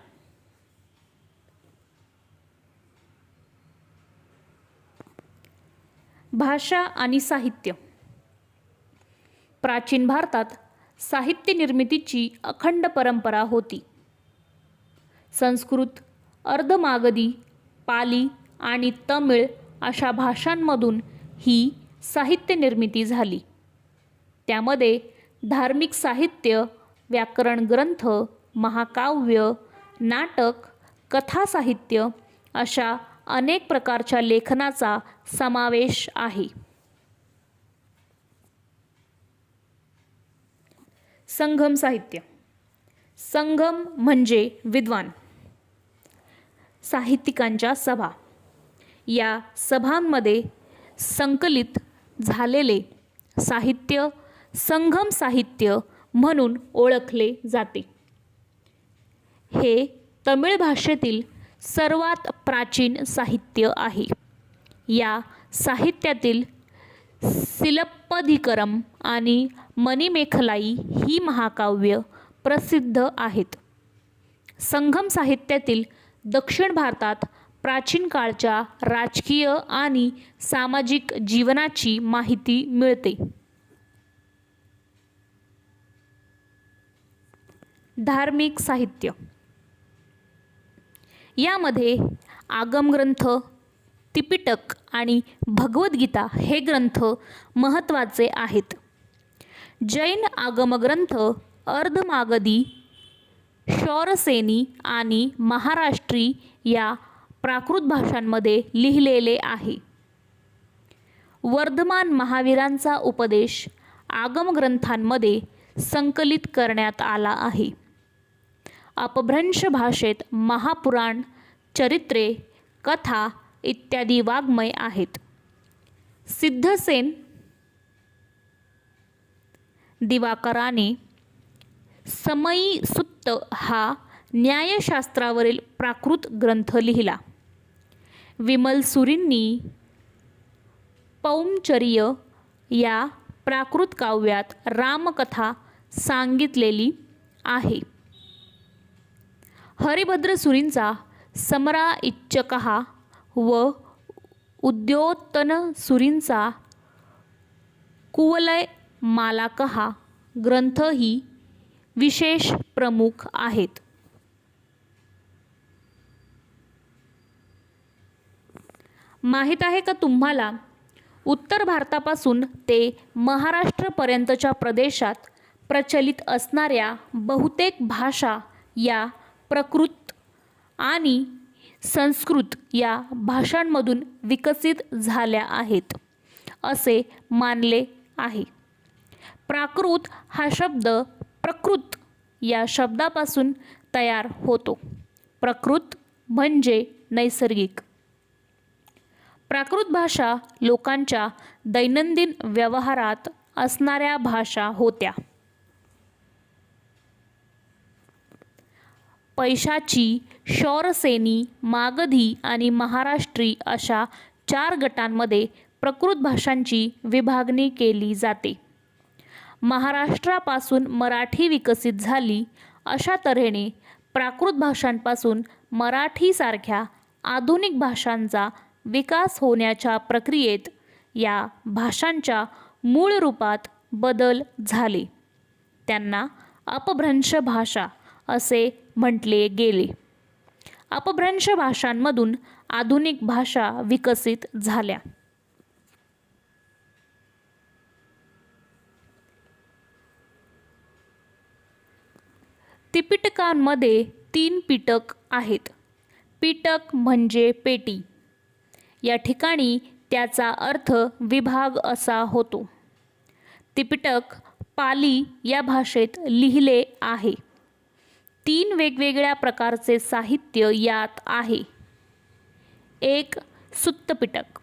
Speaker 1: भाषा आणि साहित्य. प्राचीन भारतात साहित्य निर्मितीची अखंड परंपरा होती. संस्कृत, अर्धमागधी, पाली आणि तमिळ अशा भाषांमधून ही साहित्य निर्मिती झाली. त्यामध्ये धार्मिक साहित्य, व्याकरण ग्रंथ, महाकाव्य, नाटक, कथासाहित्य अशा अनेक प्रकारच्या लेखनाचा समावेश आहे. संगम साहित्य. संगम म्हणजे विद्वान साहित्यिकांच्या सभा. या सभांमध्ये संकलित झालेले साहित्य संगम साहित्य म्हणून ओळखले जाते. हे तमिळ भाषेतील सर्वात प्राचीन साहित्य आहे. या साहित्यातील सिलप्पदिकरम आणि मणिमेखलाई ही महाकाव्य प्रसिद्ध आहेत. संगम साहित्यातील दक्षिण भारतात प्राचीन काळच्या राजकीय आणि सामाजिक जीवनाची माहिती मिळते. धार्मिक साहित्य. यामध्ये आगमग्रंथ, त्रिपिटक आणि भगवद्गीता हे ग्रंथ महत्त्वाचे आहेत. जैन आगमग्रंथ अर्धमागधी, शौरसेनी आणि महाराष्ट्री या प्राकृत भाषांमध्ये लिहिलेले आहे. वर्धमान महावीरांचा उपदेश आगमग्रंथांमध्ये संकलित करण्यात आला आहे. अपभ्रंश भाषेत महापुराण, चरित्रे, कथा इत्यादी वाङ्मय आहेत. सिद्धसेन दिवाकराने समयी सुत्त हा न्यायशास्त्रावरील प्राकृत ग्रंथ लिहिला. विमल सुरींनी पौंचर्य या प्राकृत काव्यात रामकथा सांगितलेली आहे. हरिभद्र सुरींचा समरा इच्चकहा व उद्योतन सुरींचा कुवलय मालाकहा ग्रंथही विशेष प्रमुख आहेत. माहीत आहे का तुम्हाला उत्तर भारतापासून ते महाराष्ट्रपर्यंतच्या प्रदेशात प्रचलित असणाऱ्या बहुतेक भाषा या प्राकृत आणि संस्कृत या भाषांमधून विकसित झाल्या आहेत असे मानले आहे. प्राकृत हा शब्द प्रकृत या शब्दापासून तयार होतो. प्रकृत म्हणजे नैसर्गिक. प्राकृत भाषा लोकांच्या दैनंदिन व्यवहारात असणाऱ्या भाषा होत्या. पैशाची, शौरसेनी, मागधी आणि महाराष्ट्री अशा 4 गटांमध्ये प्राकृत भाषांची विभागणी केली जाते. महाराष्ट्रापासून मराठी विकसित झाली अशा तऱ्हेने प्राकृत भाषांपासून मराठीसारख्या आधुनिक भाषांचा विकास होण्याच्या प्रक्रियेत या भाषांच्या मूळ रूपात बदल झाले. त्यांना अपभ्रंश भाषा असे म्हटले गेले. अपभ्रंश भाषांमधून आधुनिक भाषा विकसित झाल्या. त्रिपिटकांमध्ये 3 पिटक आहेत. पिटक म्हणजे पेटी. या ठिकाणी त्याचा अर्थ विभाग असा होतो. त्रिपिटक पाली या भाषेत लिहिले आहे. 3 वेगवेगळ्या प्रकारचे साहित्य यात आहे. एक सुत्तपिटक.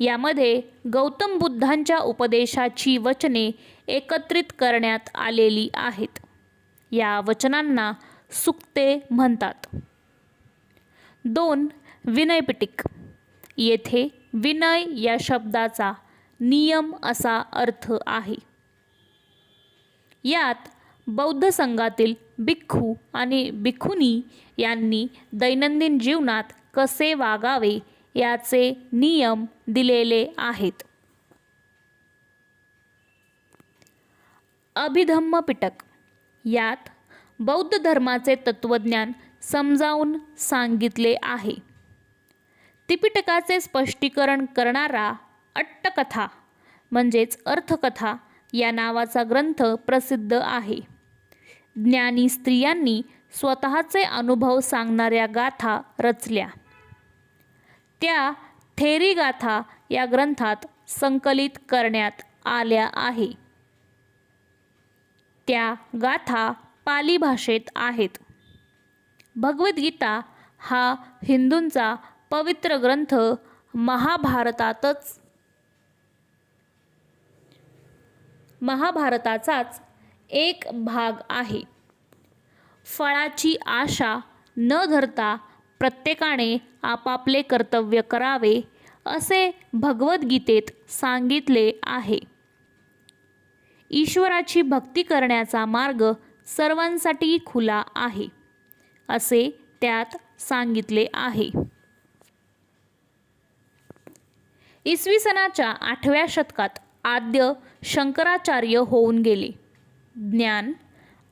Speaker 1: यामध्ये गौतम बुद्धांच्या उपदेशाची वचने एकत्रित करण्यात आलेली आहेत. या वचनांना सुक्ते म्हणतात. 2 विनयपिटक. येथे विनय या शब्दाचा नियम असा अर्थ आहे. यात बौद्ध संघातील भिक्खू आणि भिक्खुनी यांनी दैनंदिन जीवनात कसे वागावे याचे नियम दिलेले आहेत. अभिधम्म पिटक. यात बौद्ध धर्माचे तत्त्वज्ञान समजावून सांगितले आहे. त्रिपिटकाचे स्पष्टीकरण करणारा अट्टकथा म्हणजेच अर्थकथा या नावाचा ग्रंथ प्रसिद्ध आहे. ज्ञानी स्त्रियांनी स्वतःचे अनुभव सांगणाऱ्या गाथा रचल्या. त्या थेरी गाथा या ग्रंथात संकलित करण्यात आल्या आहे. त्या गाथा पाली भाषेत आहेत. भगवद्गीता हा हिंदूंचा पवित्र ग्रंथ महाभारताचाच एक भाग आहे. फळाची आशा न धरता प्रत्येकाने आपापले कर्तव्य करावे असे भगवद्गीतेत सांगितले आहे. ईश्वराची भक्ती करण्याचा मार्ग सर्वांसाठी खुला आहे असे त्यात सांगितले आहे. इसवी सनाच्या 8व्या शतकात आद्य शंकराचार्य होऊन गेले. ज्ञान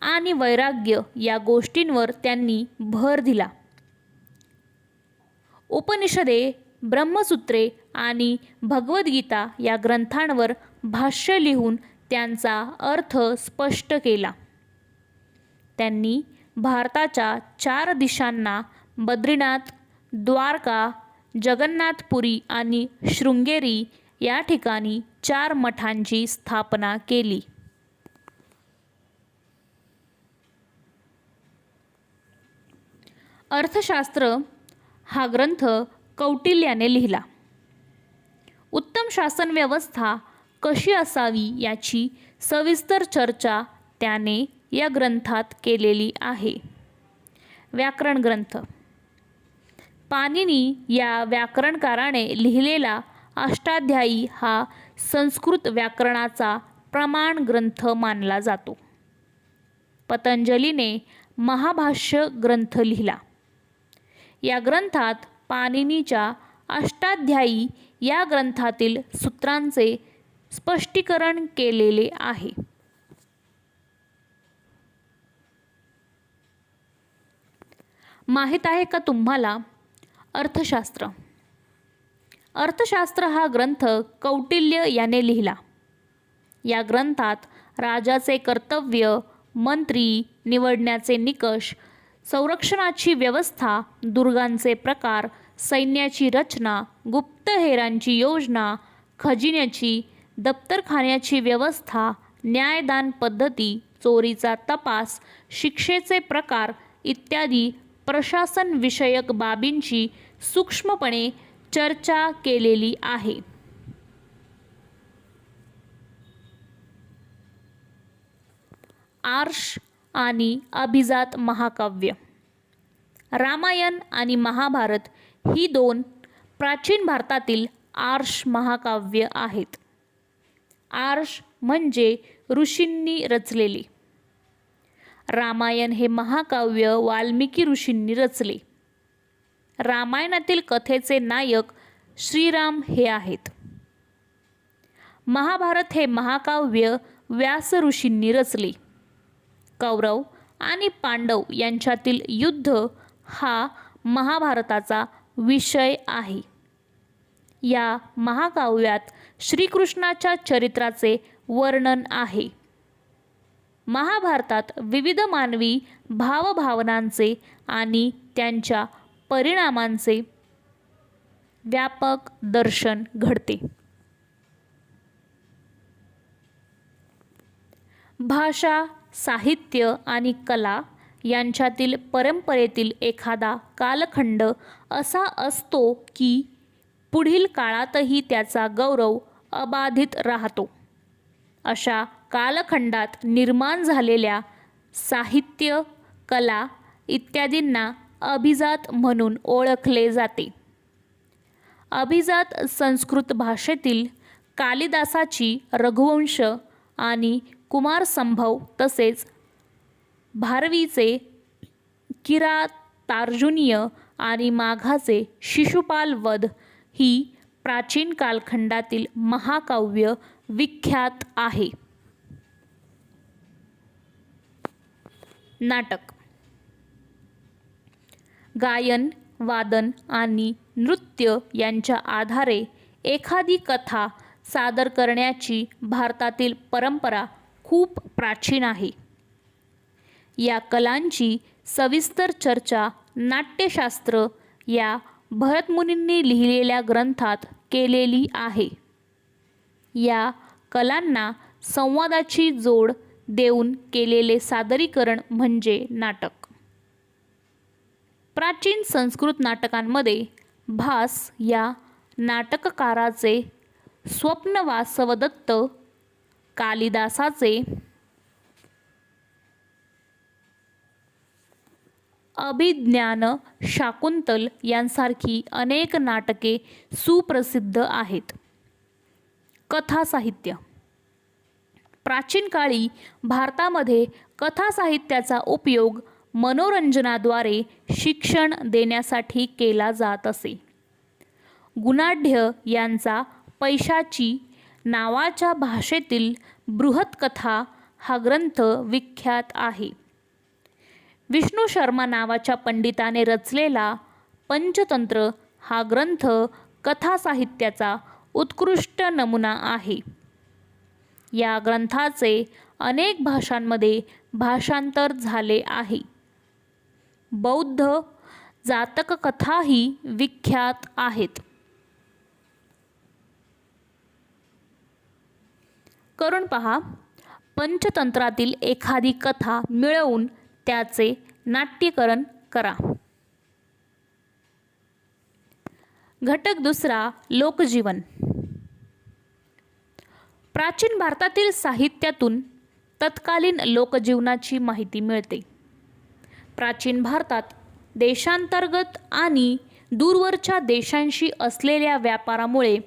Speaker 1: आणि वैराग्य या गोष्टींवर त्यांनी भर दिला. उपनिषदे, ब्रह्मसूत्रे आणि भगवद्गीता या ग्रंथांवर भाष्य लिहून त्यांचा अर्थ स्पष्ट केला. त्यांनी भारताच्या 4 दिशांना बद्रीनाथ, द्वारका, जगन्नाथपुरी आणि शृंगेरी या ठिकाणी 4 मठांची स्थापना केली. अर्थशास्त्र हा ग्रंथ कौटिल्याने लिहिला. उत्तम शासन व्यवस्था कशी असावी याची सविस्तर चर्चा त्याने या ग्रंथात केलेली आहे. व्याकरण ग्रंथ. पाणिनी या व्याकरणकाराने लिहिलेला अष्टाध्यायी हा संस्कृत व्याकरणाचा प्रमाण ग्रंथ मानला जातो. पतंजलीने महाभाष्य ग्रंथ लिहिला. या ग्रंथात पाणिनीच्या अष्टाध्यायी या ग्रंथातील सूत्रांचे स्पष्टीकरण केलेले आहे. माहीत आहे का तुम्हाला अर्थशास्त्र? अर्थशास्त्र हा ग्रंथ कौटिल्य याने लिहिला. या ग्रंथात राजाचे कर्तव्य, मंत्री निवडण्याचे निकष, संरक्षणाची व्यवस्था, दुर्गांचे प्रकार, सैन्याची रचना, गुप्तहेरांची योजना, खजिन्याची, दप्तरखान्याची व्यवस्था, न्यायदान पद्धती, चोरीचा तपास, शिक्षेचे प्रकार इत्यादी प्रशासनविषयक बाबींची सूक्ष्मपणे चर्चा केलेली आहे. आर्ष आणि अभिजात महाकाव्य. रामायण आणि महाभारत ही दोन प्राचीन भारतातील आर्ष महाकाव्य आहेत. आर्ष म्हणजे ऋषींनी रचलेले. रामायण हे महाकाव्य वाल्मिकी ऋषींनी रचले. रामायणातील कथेचे नायक श्रीराम हे आहेत. महाभारत हे महाकाव्य व्यास ऋषींनी रचले. कौरव आणि पांडव यांच्यातील युद्ध हा महाभारताचा विषय आहे. या महाकाव्यात श्रीकृष्णाच्या चरित्राचे वर्णन आहे. महाभारतात विविध मानवी भावभावनांचे आणि त्यांच्या परिणामांचे व्यापक दर्शन घडते. भाषा, साहित्य आणि कला यांच्यातील परंपरेतील एखादा कालखंड असा असतो की पुढील काळातही त्याचा गौरव अबाधित राहतो. अशा कालखंडात निर्माण झालेल्या साहित्य, कला इत्यादींना अभिजात म्हणून ओळखले जाते. अभिजात संस्कृत भाषेतील कालिदासाची रघुवंश आणि कुमारसंभव तसेच भारवीचे किरातार्जुनीय आणि माघाचे शिशुपाल वध ही प्राचीन कालखंडातील महाकाव्य विख्यात आहे. नाटक. गायन, वादन आणि नृत्य यांच्या आधारे एखादी कथा सादर करण्याची भारतातील परंपरा खूप प्राचीन आहे. या कलांची सविस्तर चर्चा नाट्यशास्त्र या भरतमुनींनी लिहिलेल्या ग्रंथात केलेली आहे. या कलांना संवादाची जोड देऊन केलेले सादरीकरण म्हणजे नाटक. प्राचीन संस्कृत नाटकांमध्ये भास या नाटककाराचे स्वप्नवासवदत्त, कालिदासाचे अभिज्ञान शाकुंतल यांसारखी अनेक नाटके सुप्रसिद्ध आहेत. कथा साहित्य. प्राचीन काळी भारतामध्ये कथा साहित्याचा उपयोग मनोरंजनाद्वारे शिक्षण देण्यासाठी केला जात असे. गुणाढ्य यांचा पैशाची नावाच्या भाषेतील बृहत्कथा हा ग्रंथ विख्यात आहे. विष्णू शर्मा नावाच्या पंडिताने रचलेला पंचतंत्र हा ग्रंथ कथा साहित्याचा उत्कृष्ट नमुना आहे. या ग्रंथाचे अनेक भाषांमध्ये भाषांतर झाले आहे. बौद्ध जातक कथाही विख्यात आहेत. करून पहा. पंचतंत्रातील एखादी कथा मिळवून त्याचे नाट्यकरण करा. घटक दुसरा. लोकजीवन. प्राचीन भारतातील साहित्यातून तत्कालीन लोकजीवनाची माहिती मिळते. प्राचीन भारतात देशांतर्गत आणि दूरवरच्या देशांशी असलेल्या व्यापारामुळे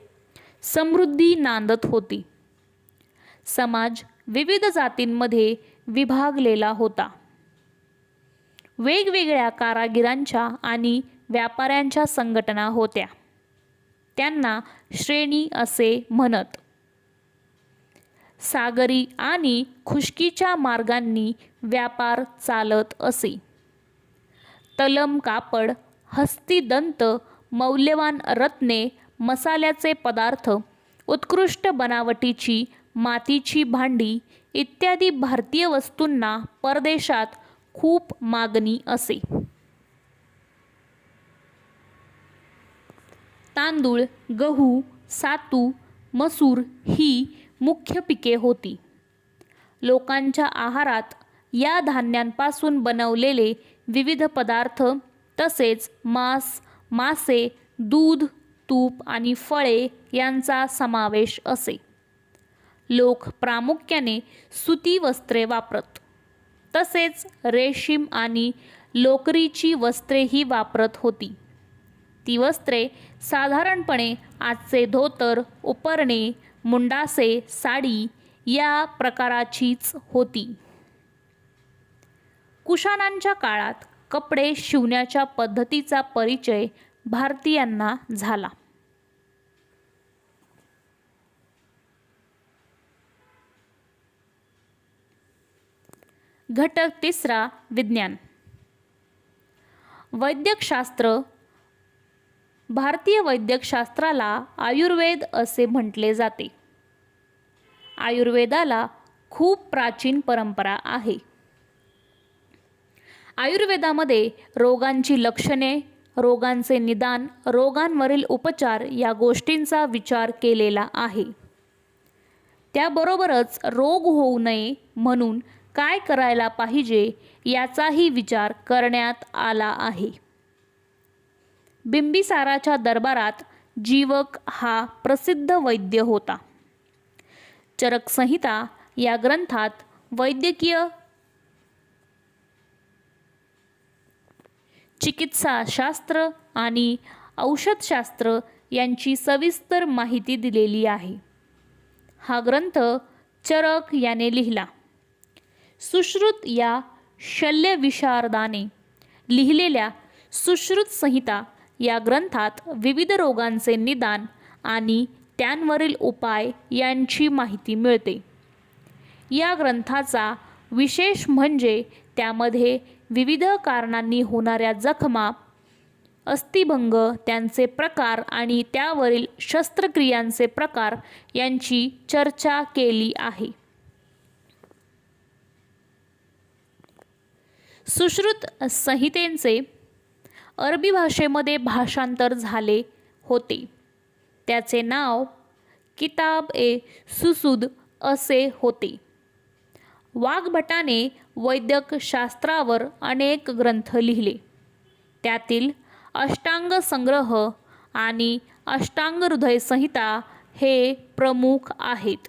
Speaker 1: समृद्धी नांदत होती. समाज विविध जातींमध्ये विभागलेला होता. वेगवेगळ्या कारागिरांच्या आणि व्यापाऱ्यांच्या संघटना होत्या. त्यांना श्रेणी असे म्हणत. सागरी आणि खुष्कीच्या मार्गांनी व्यापार चालत असे. तलम कापड, हस्तिदंत, मौल्यवान रत्ने, मसाल्याचे पदार्थ, उत्कृष्ट बनावटीची मातीची भांडी इत्यादी भारतीय वस्तूंना परदेशात खूप मागणी असे. तांदूळ, गहू, सातू, मसूर ही मुख्य पिके होती. लोकांच्या आहारात या धान्यांपासून बनवलेले विविध पदार्थ तसेच मांस, मासे, दूध, तूप आणि फळे यांचा समावेश असे. लोक प्रामुख्याने सुती वस्त्रे वापरत, तसेच रेशीम आणि लोकरीची वस्त्रेही वापरत होती. ती वस्त्रे साधारणपणे आजचे धोतर, उपरणे, मुंडासे, साडी या प्रकाराचीच होती. कुशाणांच्या काळात कपडे शिवण्याच्या पद्धतीचा परिचय भारतीयांना झाला. घटक तिसरा, विज्ञान. वैद्यकशास्त्र. भारतीय वैद्यकशास्त्राला आयुर्वेद असे म्हटले जाते. आयुर्वेदाला खूप प्राचीन परंपरा आहे. आयुर्वेदामध्ये रोगांची लक्षणे, रोगांचे निदान, रोगांवरील उपचार या गोष्टींचा विचार केलेला आहे. त्याबरोबरच रोग होऊ नये म्हणून काय करायला पाहिजे याचाही विचार करण्यात आला आहे. बिंबिसाराच्या दरबारात जीवक हा प्रसिद्ध वैद्य होता. चरकसंहिता या ग्रंथात वैद्यकीय चिकित्साशास्त्र आणि औषधशास्त्र यांची सविस्तर माहिती दिलेली आहे. हा ग्रंथ चरक याने लिहिला. सुश्रुत या शल्यविशारदाने लिहिलेल्या सुश्रुत संहिता या ग्रंथात विविध रोगांचे निदान आणि त्यांवरील उपाय यांची माहिती मिळते. या ग्रंथाचा विशेष म्हणजे त्यामध्ये विविध कारणांनी होणाऱ्या जखमा, अस्थिभंग, त्यांचे प्रकार आणि त्यावरील शस्त्रक्रियांचे प्रकार यांची चर्चा केली आहे. सुश्रुत संहितेचे अरबी भाषेमध्ये भाषांतर झाले होते. त्याचे नाव किताब-ए-सुसूद असे होते. वाग्भटाने वैद्यकशास्त्रावर अनेक ग्रंथ लिहिले. त्यातील अष्टांग संग्रह आणि अष्टांग हृदय संहिता हे प्रमुख आहेत.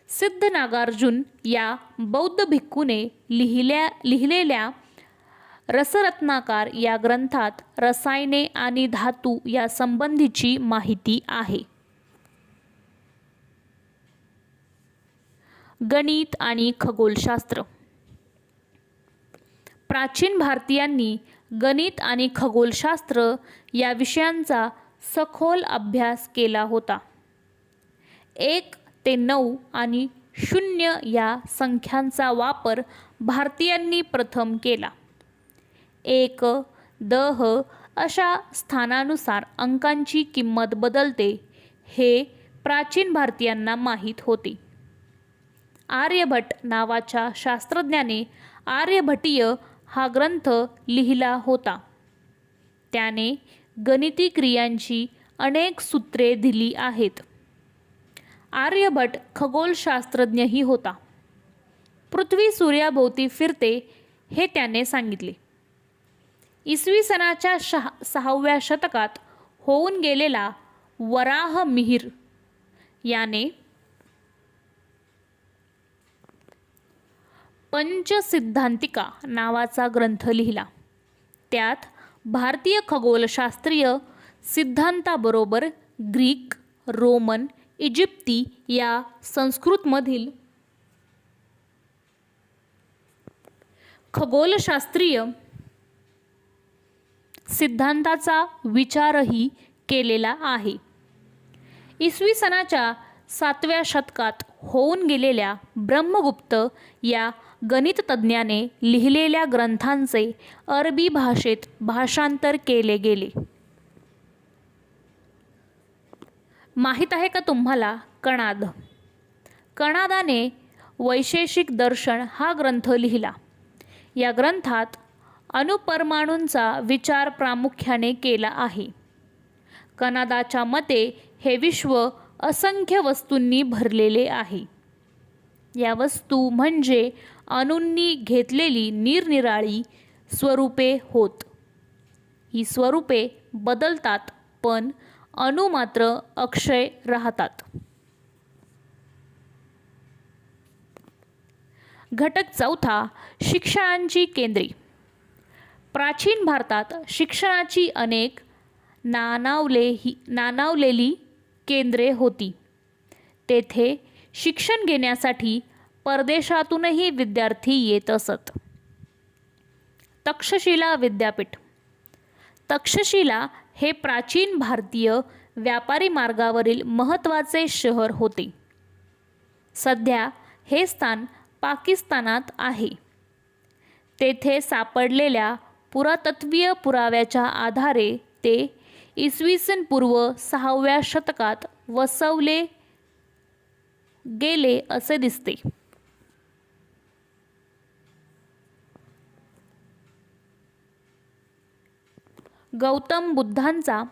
Speaker 1: सिद्ध नागार्जुन या बौद्ध भिक्खूने लिहिलेल्या रसरत्नाकर या ग्रंथात रसायने आणि धातू या संबंधीची माहिती आहे. गणित आणि खगोलशास्त्र. प्राचीन भारतीयांनी गणित आणि खगोलशास्त्र या विषयांचा सखोल अभ्यास केला होता. 1 ते 9 आणि 0 या संख्यांचा वापर भारतीयांनी प्रथम केला. 1, 10 अशा स्थानानुसार अंकांची किंमत बदलते हे प्राचीन भारतीयांना माहीत होते. आर्यभट नावाच्या शास्त्रज्ञाने आर्यभटीय हा ग्रंथ लिहिला होता. त्याने गणिती क्रियांची अनेक सूत्रे दिली आहेत. आर्यभट खगोलशास्त्रज्ञही होता. पृथ्वी सूर्याभोवती फिरते हे त्याने सांगितले. इसवी सनाच्या 6व्या शतकात होऊन गेलेला वराह मिहिर याने पंचसिद्धांतिका नावाचा ग्रंथ लिहिला. त्यात भारतीय खगोलशास्त्रीय सिद्धांताबरोबर ग्रीक, रोमन, इजिप्ती या संस्कृतमधील खगोलशास्त्रीय सिद्धांताचा विचारही केलेला आहे. इसवी सनाच्या 7व्या शतकात होऊन गेलेल्या ब्रह्मगुप्त या गणिततज्ञाने लिहिलेल्या ग्रंथांचे अरबी भाषेत भाषांतर केले गेले. माहीत आहे का तुम्हाला कणाद? कणादाने वैशेषिक दर्शन हा ग्रंथ लिहिला. या ग्रंथात अणुपरमाणूंचा विचार प्रामुख्याने केला आहे. कणादाच्या मते हे विश्व असंख्य वस्तूंनी भरलेले आहे. या वस्तू म्हणजे अणूंनी घेतलेली निरनिराळी स्वरूपे होत. ही स्वरूपे बदलतात, पण अणू मात्र अक्षय राहतात. घटक चौथा, शिक्षणांची केंद्रे. प्राचीन भारतात शिक्षणाची अनेक नाणावलेली केंद्रे होती. तेथे शिक्षण घेण्यासाठी परदेशातूनही विद्यार्थी येत असत. तक्षशिला विद्यापीठ. तक्षशिला हे प्राचीन भारतीय व्यापारी मार्गावरील महत्त्वाचे शहर होते. सध्या हे स्थान पाकिस्तानात आहे. तेथे सापडलेल्या पुरातत्त्वीय पुराव्याच्या आधारे ते इसवी पूर्व 6व्या शतकात वसवले गेले असे दिसते. गौतम बुद्धांचा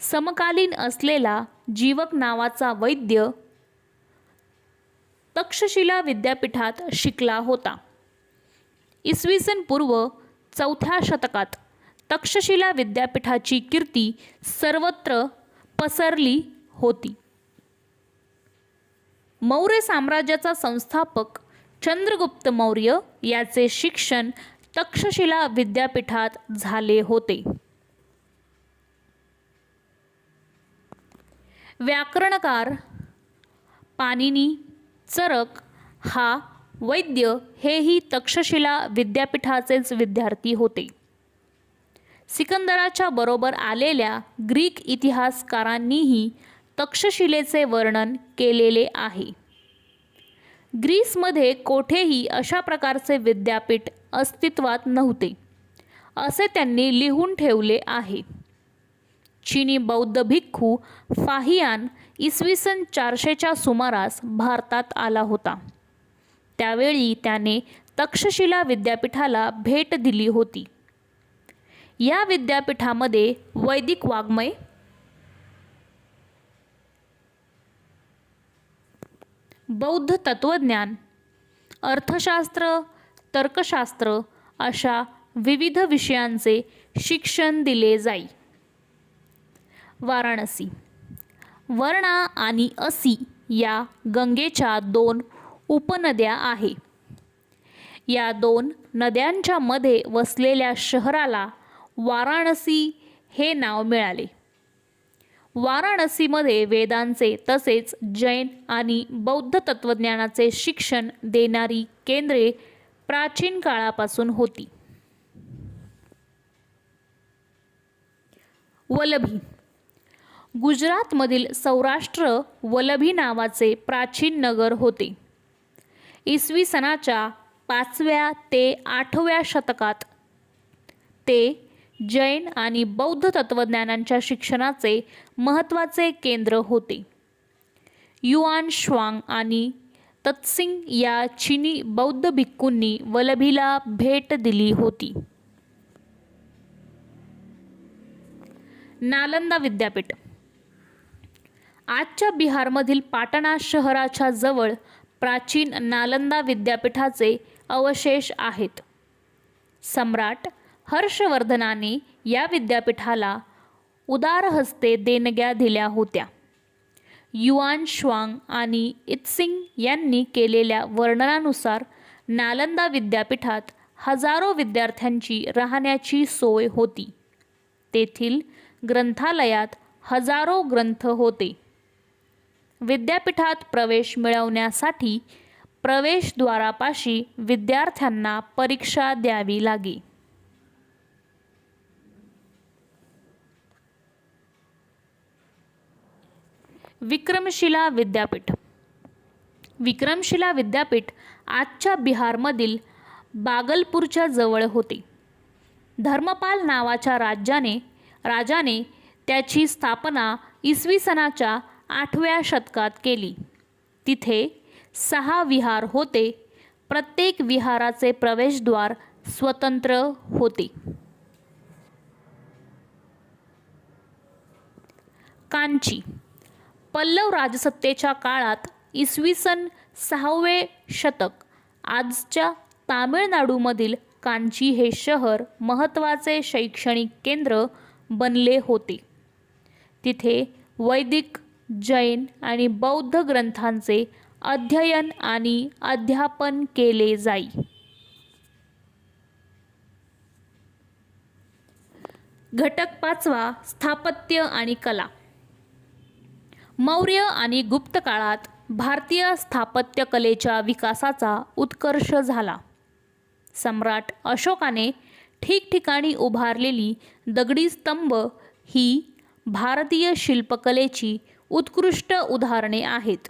Speaker 1: समकालीन असलेला जीवक नावाचा वैद्य तक्षशिला विद्यापीठात शिकला होता. इसवी पूर्व 4थ्या शतकात तक्षशिला विद्यापीठाची कीर्ती सर्वत्र पसरली होती. मौर्य साम्राज्याचा संस्थापक चंद्रगुप्त मौर्य याचे शिक्षण तक्षशिला विद्यापीठात झाले होते. व्याकरणकार पाणिनी, चरक हा वैद्य हेही तक्षशिला विद्यापीठाचेच विद्यार्थी होते. सिकंदराच्या बरोबर आलेल्या ग्रीक इतिहासकारांनीही तक्षशिलेचे वर्णन केलेले आहे. ग्रीसमध्ये कोठेही अशा प्रकारचे विद्यापीठ अस्तित्वात नव्हते असे त्यांनी लिहून ठेवले आहे. चीनी बौद्ध भिक्खू फाहियान इसवी 400च्या सुमारास भारतात आला होता. त्यावेळी त्याने तक्षशिला विद्यापीठाला भेट दिली होती. या विद्यापीठामध्ये वैदिक वाङ्मय, बौद्ध तत्त्वज्ञान, अर्थशास्त्र, तर्कशास्त्र अशा विविध विषयांचे शिक्षण दिले जाई. वाराणसी. वर्णा आणि असी या गंगेच्या 2 उपनद्या आहे. या 2 नद्यांच्या मध्ये वसलेल्या शहराला वाराणसी हे नाव मिळाले. वाराणसीमध्ये वेदांचे तसेच जैन आणि बौद्ध तत्त्वज्ञानाचे शिक्षण देणारी केंद्रे प्राचीन काळापासून होती. वलभी. गुजरातमधील सौराष्ट्र वलभी नावाचे प्राचीन नगर होते. इसवी सनाच्या 5व्या ते 8व्या शतकात ते जैन आणि बौद्ध तत्त्वज्ञानांच्या शिक्षणाचे महत्त्वाचे केंद्र होते. युआन श्वांग आणि तत्सिंग या चीनी बौद्ध भिक्खूंनी वलभीला भेट दिली होती. नालंदा विद्यापीठ. आजच्या बिहारमधील पाटणा शहराच्या जवळ प्राचीन नालंदा विद्यापीठाचे अवशेष आहेत. सम्राट हर्षवर्धनाने या विद्यापीठाला उदारहस्ते देणग्या दिल्या होत्या. युआन श्वांग आणि इत्सिंग यांनी केलेल्या वर्णनानुसार नालंदा विद्यापीठात हजारो विद्यार्थ्यांची राहण्याची सोय होती. तेथील ग्रंथालयात हजारो ग्रंथ होते. विद्यापीठात प्रवेश मिळवण्यासाठी प्रवेशद्वारापाशी विद्यार्थ्यांना परीक्षा द्यावी लागे. विक्रमशिला विद्यापीठ. विक्रमशिला विद्यापीठ आजच्या बिहारमधील बागलपूरच्या जवळ होते. धर्मपाल नावाच्या राजाने त्याची स्थापना इसवी सनाच्या 8व्या शतकात केली. तिथे 6 विहार होते. प्रत्येक विहाराचे प्रवेशद्वार स्वतंत्र होते. कांची. पल्लव राजसत्तेच्या काळात इसवी सन 6वे शतक आजच्या तामिळनाडूमधील कांची हे शहर महत्त्वाचे शैक्षणिक केंद्र बनले होते. तिथे वैदिक, जैन आणि बौद्ध ग्रंथांचे अध्ययन आणि अध्यापन केले जाई. घटक 5. स्थापत्य आणि कला. मौर्य आणि गुप्त काळात भारतीय स्थापत्य कलेच्या विकासाचा उत्कर्ष झाला. सम्राट अशोकाने ठिकठिकाणी उभारलेली दगडी स्तंभ ही भारतीय शिल्पकलेची उत्कृष्ट उदाहरणे आहेत.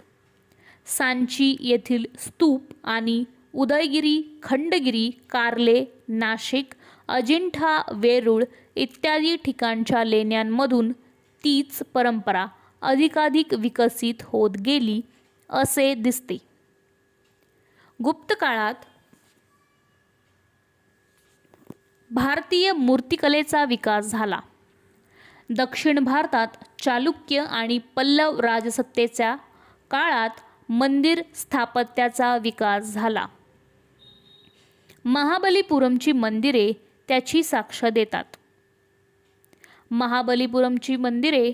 Speaker 1: सांची येथील स्तूप आणि उदयगिरी, खंडगिरी, कार्ले, नाशिक, अजिंठा, वेरूळ इत्यादी ठिकाणच्या लेण्यांमधून तीच परंपरा अधिकाधिक विकसित होत गेली असे दिसते. गुप्त काळात भारतीय मूर्तिकलेचा विकास झाला. दक्षिण भारतात चालुक्य आणि पल्लव राजसत्तेच्या काळात मंदिर स्थापत्याचा विकास झाला. महाबलीपुरमची मंदिरे त्याची साक्ष देतात. महाबलीपुरमची मंदिरे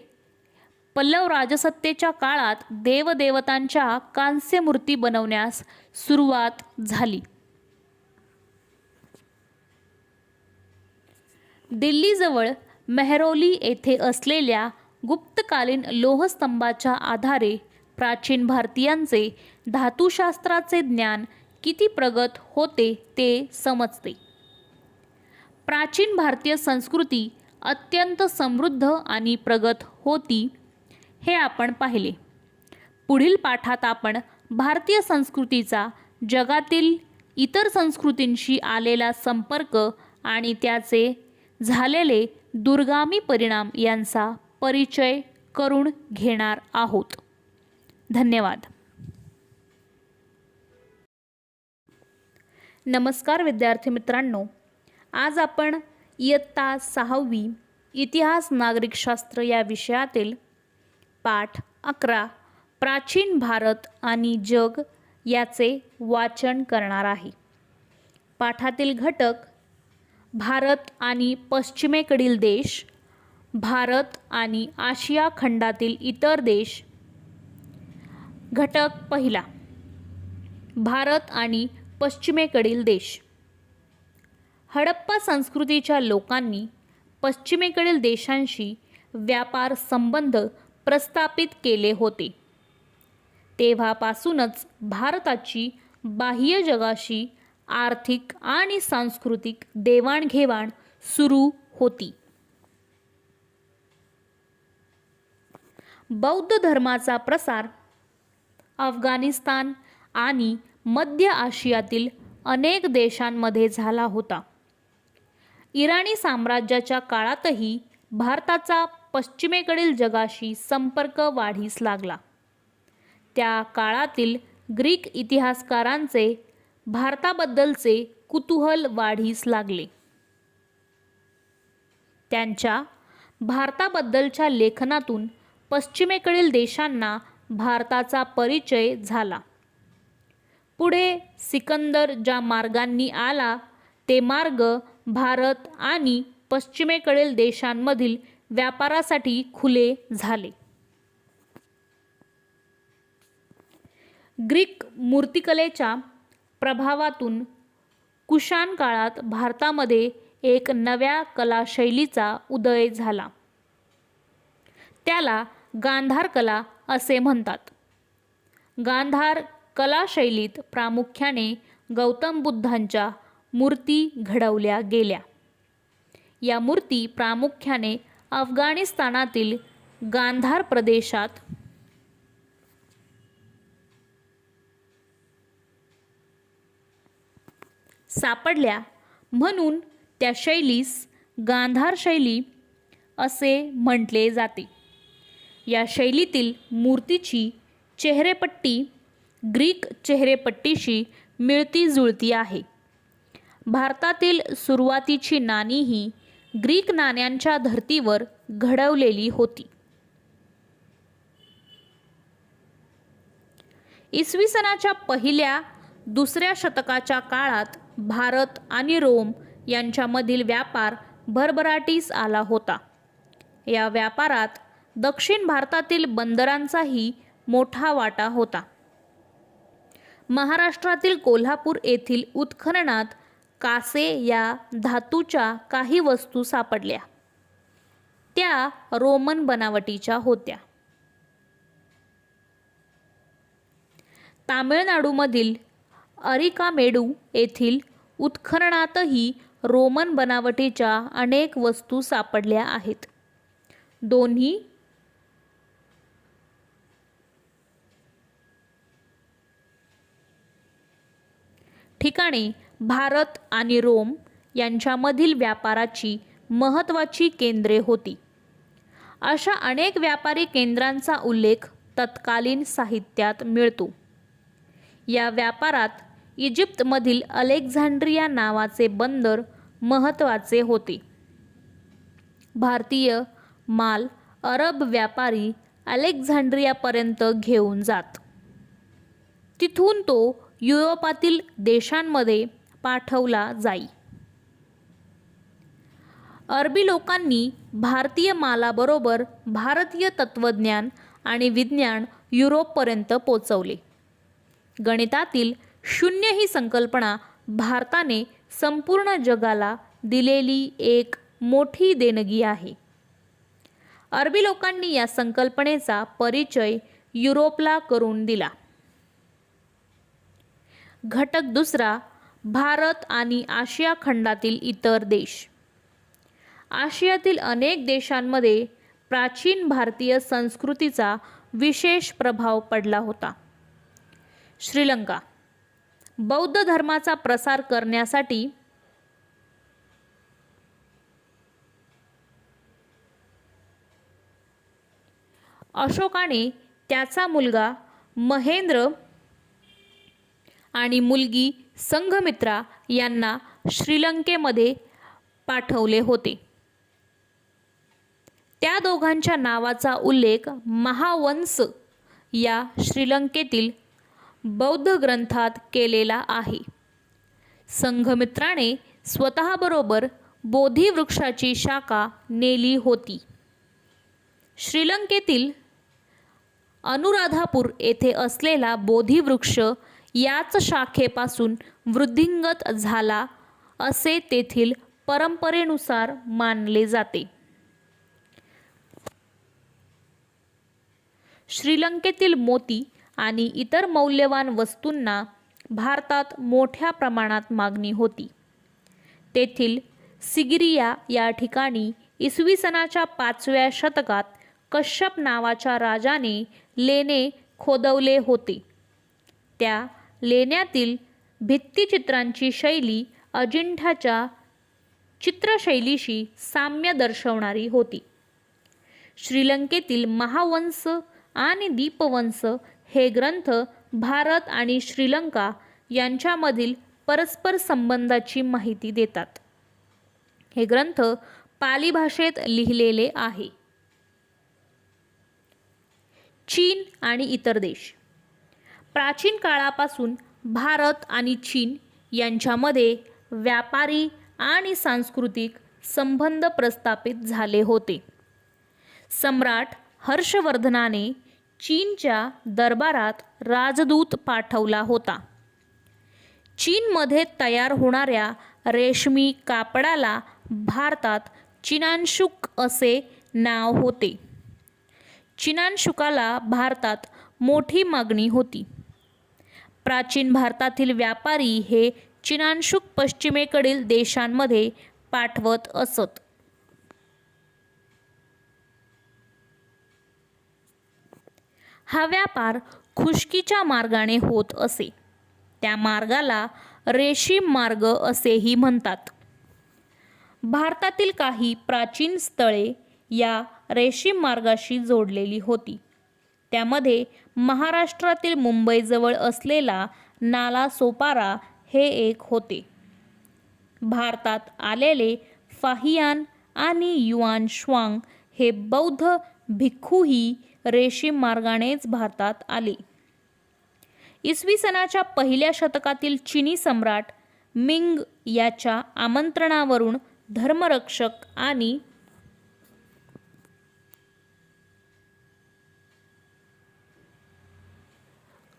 Speaker 1: पल्लव राजसत्तेच्या काळात देवदेवतांच्या कांस्य मूर्ती बनवण्यास सुरुवात झाली. दिल्लीजवळ मेहरौली येथे असलेल्या गुप्तकालीन लोहस्तंभाच्या आधारे प्राचीन भारतीयांचे धातुशास्त्राचे ज्ञान किती प्रगत होते ते समजते. प्राचीन भारतीय संस्कृती अत्यंत समृद्ध आणि प्रगत होती हे आपण पाहिले. पुढील पाठात आपण भारतीय संस्कृतीचा जगातील इतर संस्कृतींशी आलेला संपर्क आणि त्याचे झालेले दूरगामी परिणाम यांचा परिचय करून घेणार आहोत. धन्यवाद. नमस्कार विद्यार्थी मित्रांनो, आज आपण इयत्ता 6वी इतिहास नागरिकशास्त्र या विषयातील पाठ 11 प्राचीन भारत आणि जग याचे वाचन करणार आहे. पाठातील घटक भारत आणि पश्चिमेकडील देश, भारत आणि आशिया खंडातील इतर देश. घटक 1 भारत आणि पश्चिमेकडील देश. हडप्पा संस्कृतीच्या लोकांनी पश्चिमेकडील देशांशी व्यापार संबंध प्रस्थापित केले होते. तेव्हापासूनच भारताची बाह्य जगाशी आर्थिक आणि सांस्कृतिक देवाणघेवाण सुरू होती. बौद्ध धर्माचा प्रसार अफगाणिस्तान आणि मध्य आशियातील अनेक देशांमध्ये झाला होता. इराणी साम्राज्याच्या काळातही भारताचा पश्चिमेकडील जगाशी संपर्क वाढीस लागला. त्या काळातील ग्रीक इतिहासकारांचे भारताबद्दलचे कुतूहल वाढीस लागले. त्यांच्या भारताबद्दलच्या लेखनातून पश्चिमेकडील देशांना भारताचा परिचय झाला. पुढे सिकंदर ज्या मार्गांनी आला ते मार्ग भारत आणि पश्चिमेकडील देशांमधील व्यापारासाठी खुले झाले. ग्रीक मूर्तिकलेच्या प्रभावातून कुशाण काळात भारतामध्ये एक नव्या कलाशैलीचा उदय झाला. त्याला गांधार कला असे म्हणतात. गांधार कलाशैलीत प्रामुख्याने गौतम बुद्धांच्या मूर्ती घडवल्या गेल्या. या मूर्ती प्रामुख्याने अफगाणिस्तानातील गांधार प्रदेशात सापडल्या, म्हणून त्या शैलीस गांधार शैली असे म्हटले जाते. या शैलीतील मूर्तीची चेहरेपट्टी ग्रीक चेहरेपट्टीशी मिळती जुळती आहे. भारतातील सुरुवातीची नाणी ही ग्रीक नाण्यांच्या धर्तीवर घडवलेली होती. इसवी सनाच्या पहिल्या दुसऱ्या शतकाच्या काळात भारत आणि रोम यांच्यामधील व्यापार भरभराटीस आला होता. या व्यापारात दक्षिण भारतातील बंदरांचाही मोठा वाटा होता. महाराष्ट्रातील कोल्हापूर येथील उत्खननात कासे या धातूच्या काही वस्तू सापडल्या. त्या रोमन बनावटीच्या होत्या. तामिळनाडूमधील अरिकामेडू येथील उत्खननातही रोमन बनावटीच्या अनेक वस्तू सापडल्या आहेत. दोन्ही ठिकाणी भारत आणि रोम यांच्यामधील व्यापाराची महत्त्वाची केंद्रे होती. अशा अनेक व्यापारी केंद्रांचा उल्लेख तत्कालीन साहित्यात मिळतो. या व्यापारात इजिप्तमधील अलेक्झांड्रिया नावाचे बंदर महत्त्वाचे होते. भारतीय माल अरब व्यापारी अलेक्झांड्रियापर्यंत घेऊन जात. तिथून तो युरोपातील देशांमध्ये पाठवला जाई. अरबी लोकांनी भारतीय मालाबरोबर भारतीय तत्त्वज्ञान आणि विज्ञान युरोपपर्यंत पोचवले. गणितातील शून्य ही संकल्पना भारताने संपूर्ण जगाला दिलेली एक मोठी देणगी आहे. अरबी लोकांनी या संकल्पनेचा परिचय युरोपला करून दिला. घटक दुसरा, भारत आणि आशिया खंडातील इतर देश. आशियातील अनेक देशांमध्ये प्राचीन भारतीय संस्कृतीचा विशेष प्रभाव पडला होता. श्रीलंका बौद्ध धर्माचा प्रसार करण्यासाठी अशोकाने त्याचा मुलगा महेंद्र आणि मुलगी संघमित्रा यांना श्रीलंकेमध्ये पाठवले होते. त्या दोघांच्या नावाचा उल्लेख महावंस या श्रीलंकेतील बौद्ध ग्रंथात केलेला आहे. संघमित्राने स्वतःबरोबर बोधिवृक्षाची शाखा नेली होती. श्रीलंकेतील अनुराधापूर येथे असलेला बोधिवृक्ष याच शाखेपासून वृद्धिंगत झाला असे तेथील परंपरेनुसार मानले जाते. श्रीलंकेतील मोती आणि इतर मौल्यवान वस्तूंना भारतात मोठ्या प्रमाणात मागणी होती. तेथील सिगिरिया या ठिकाणी इसवी सनाच्या 5व्या शतकात कश्यप नावाच्या राजाने लेणे खोदवले होते. त्या लेण्यातील भित्तिचित्रांची शैली अजिंठ्याच्या चित्रशैलीशी साम्य दर्शवणारी होती. श्रीलंकेतील महावंश आणि दीपवंश हे ग्रंथ भारत आणि श्रीलंका यांच्यामधील परस्पर संबंधाची माहिती देतात. हे ग्रंथ पाली भाषेत लिहिलेले आहे. चीन आणि इतर देश. प्राचीन काळापासून भारत आणि चीन यांच्यामध्ये व्यापारी आणि सांस्कृतिक संबंध प्रस्थापित झाले होते. सम्राट हर्षवर्धनाने चीनच्या दरबारात राजदूत पाठवला होता. चीनमध्ये तयार होणाऱ्या रेशमी कापडाला भारतात चिनानशुक असे नाव होते. चिनानशुकाला भारतात मोठी मागणी होती. प्राचीन भारतातील व्यापारी हे चिनानशुक पश्चिमेकडील देशांमध्ये पाठवत असत. हा व्यापार खुष्कीच्या मार्गाने होत असे. त्या मार्गाला रेशीम मार्ग असेही म्हणतात. भारतातील काही प्राचीन स्थळे या रेशीम मार्गाशी जोडलेली होती. त्यामध्ये महाराष्ट्रातील मुंबईजवळ असलेला नालासोपारा हे एक होते. भारतात आलेले फाहियान आणि युआन श्वांग हे बौद्ध भिक्खूही रेशीम मार्गानेच भारतात आले. इसवी सनाच्या पहिल्या शतकातील चीनी सम्राट मिंग याच्या आमंत्रणावरून धर्मरक्षक आणि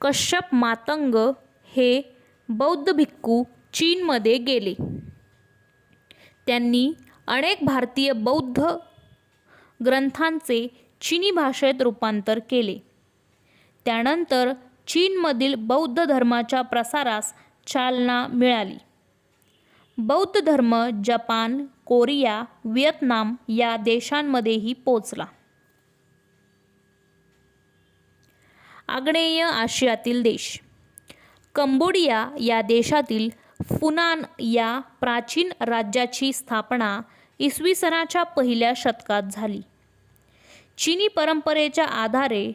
Speaker 1: कश्यप मातंग हे बौद्ध भिक्खू चीनमध्ये गेले. त्यांनी अनेक भारतीय बौद्ध ग्रंथांचे चीनी भाषेत रूपांतर केले. त्यानंतर चीनमधील बौद्ध धर्माच्या प्रसारास चालना मिळाली. बौद्ध धर्म जपान, कोरिया, व्हिएतनाम या देशांमध्येही पोचला. आग्नेय आशियातील देश. कंबोडिया या देशातील फुनान या प्राचीन राज्याची स्थापना इसवी सनाच्या पहिल्या शतकात झाली. चीनी परंपरेच्या आधारे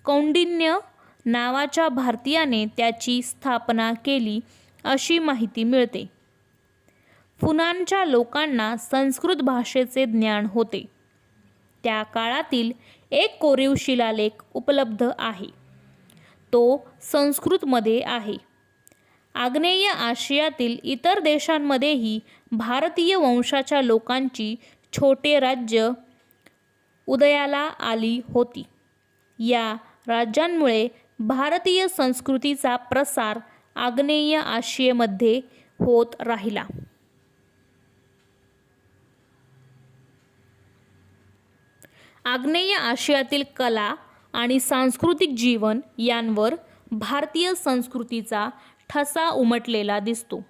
Speaker 1: कौंडिन्य नावाच्या भारतीयाने त्याची स्थापना केली अशी माहिती मिळते. फुनानच्या लोकांना संस्कृत भाषेचे ज्ञान होते. त्या काळातील एक कोरीव शिलालेख उपलब्ध आहे. तो संस्कृतमध्ये आहे. आग्नेय आशियातील इतर देशांमध्येही भारतीय वंशाच्या लोकांची छोटे राज्य उदयाला आली होती. या राज्यांमुळे भारतीय संस्कृतीचा प्रसार आग्नेय आशियामध्ये होत राहिला. आग्नेय आशियातील कला आणि सांस्कृतिक जीवन यांवर भारतीय संस्कृतीचा ठसा उमटलेला दिसतो.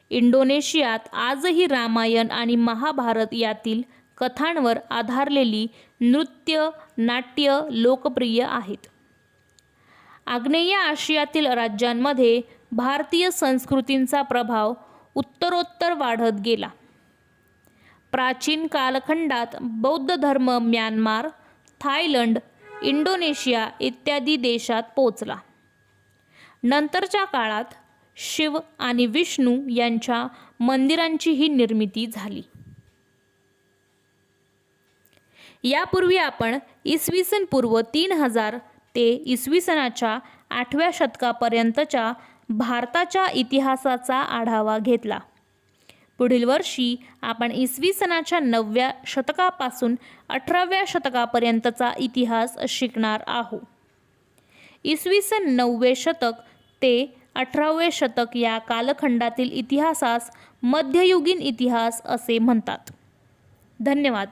Speaker 1: इंडोनेशियात आजही रामायण आणि महाभारत यातील कथांवर आधारलेली नृत्य, नाट्य लोकप्रिय आहेत. आग्नेय आशियातील राज्यांमध्ये भारतीय संस्कृतींचा प्रभाव उत्तरोत्तर वाढत गेला. प्राचीन कालखंडात बौद्ध धर्म म्यानमार, थायलंड, इंडोनेशिया इत्यादी देशात पोचला. नंतरच्या काळात शिव आणि विष्णू यांच्या मंदिरांचीही निर्मिती झाली. यापूर्वी आपण इसवी सन पूर्व 3000 ते इसवी सनाच्या 8व्या शतकापर्यंतच्या भारताच्या इतिहासाचा आढावा घेतला. पुढील वर्षी आपण इसवी सनाच्या 9व्या शतकापासून 18व्या शतकापर्यंतचा इतिहास शिकणार आहोत. इसवी सन 9वे शतक ते 18वे शतक या कालखंडातील इतिहासास मध्ययुगीन इतिहास असे म्हणतात. धन्यवाद.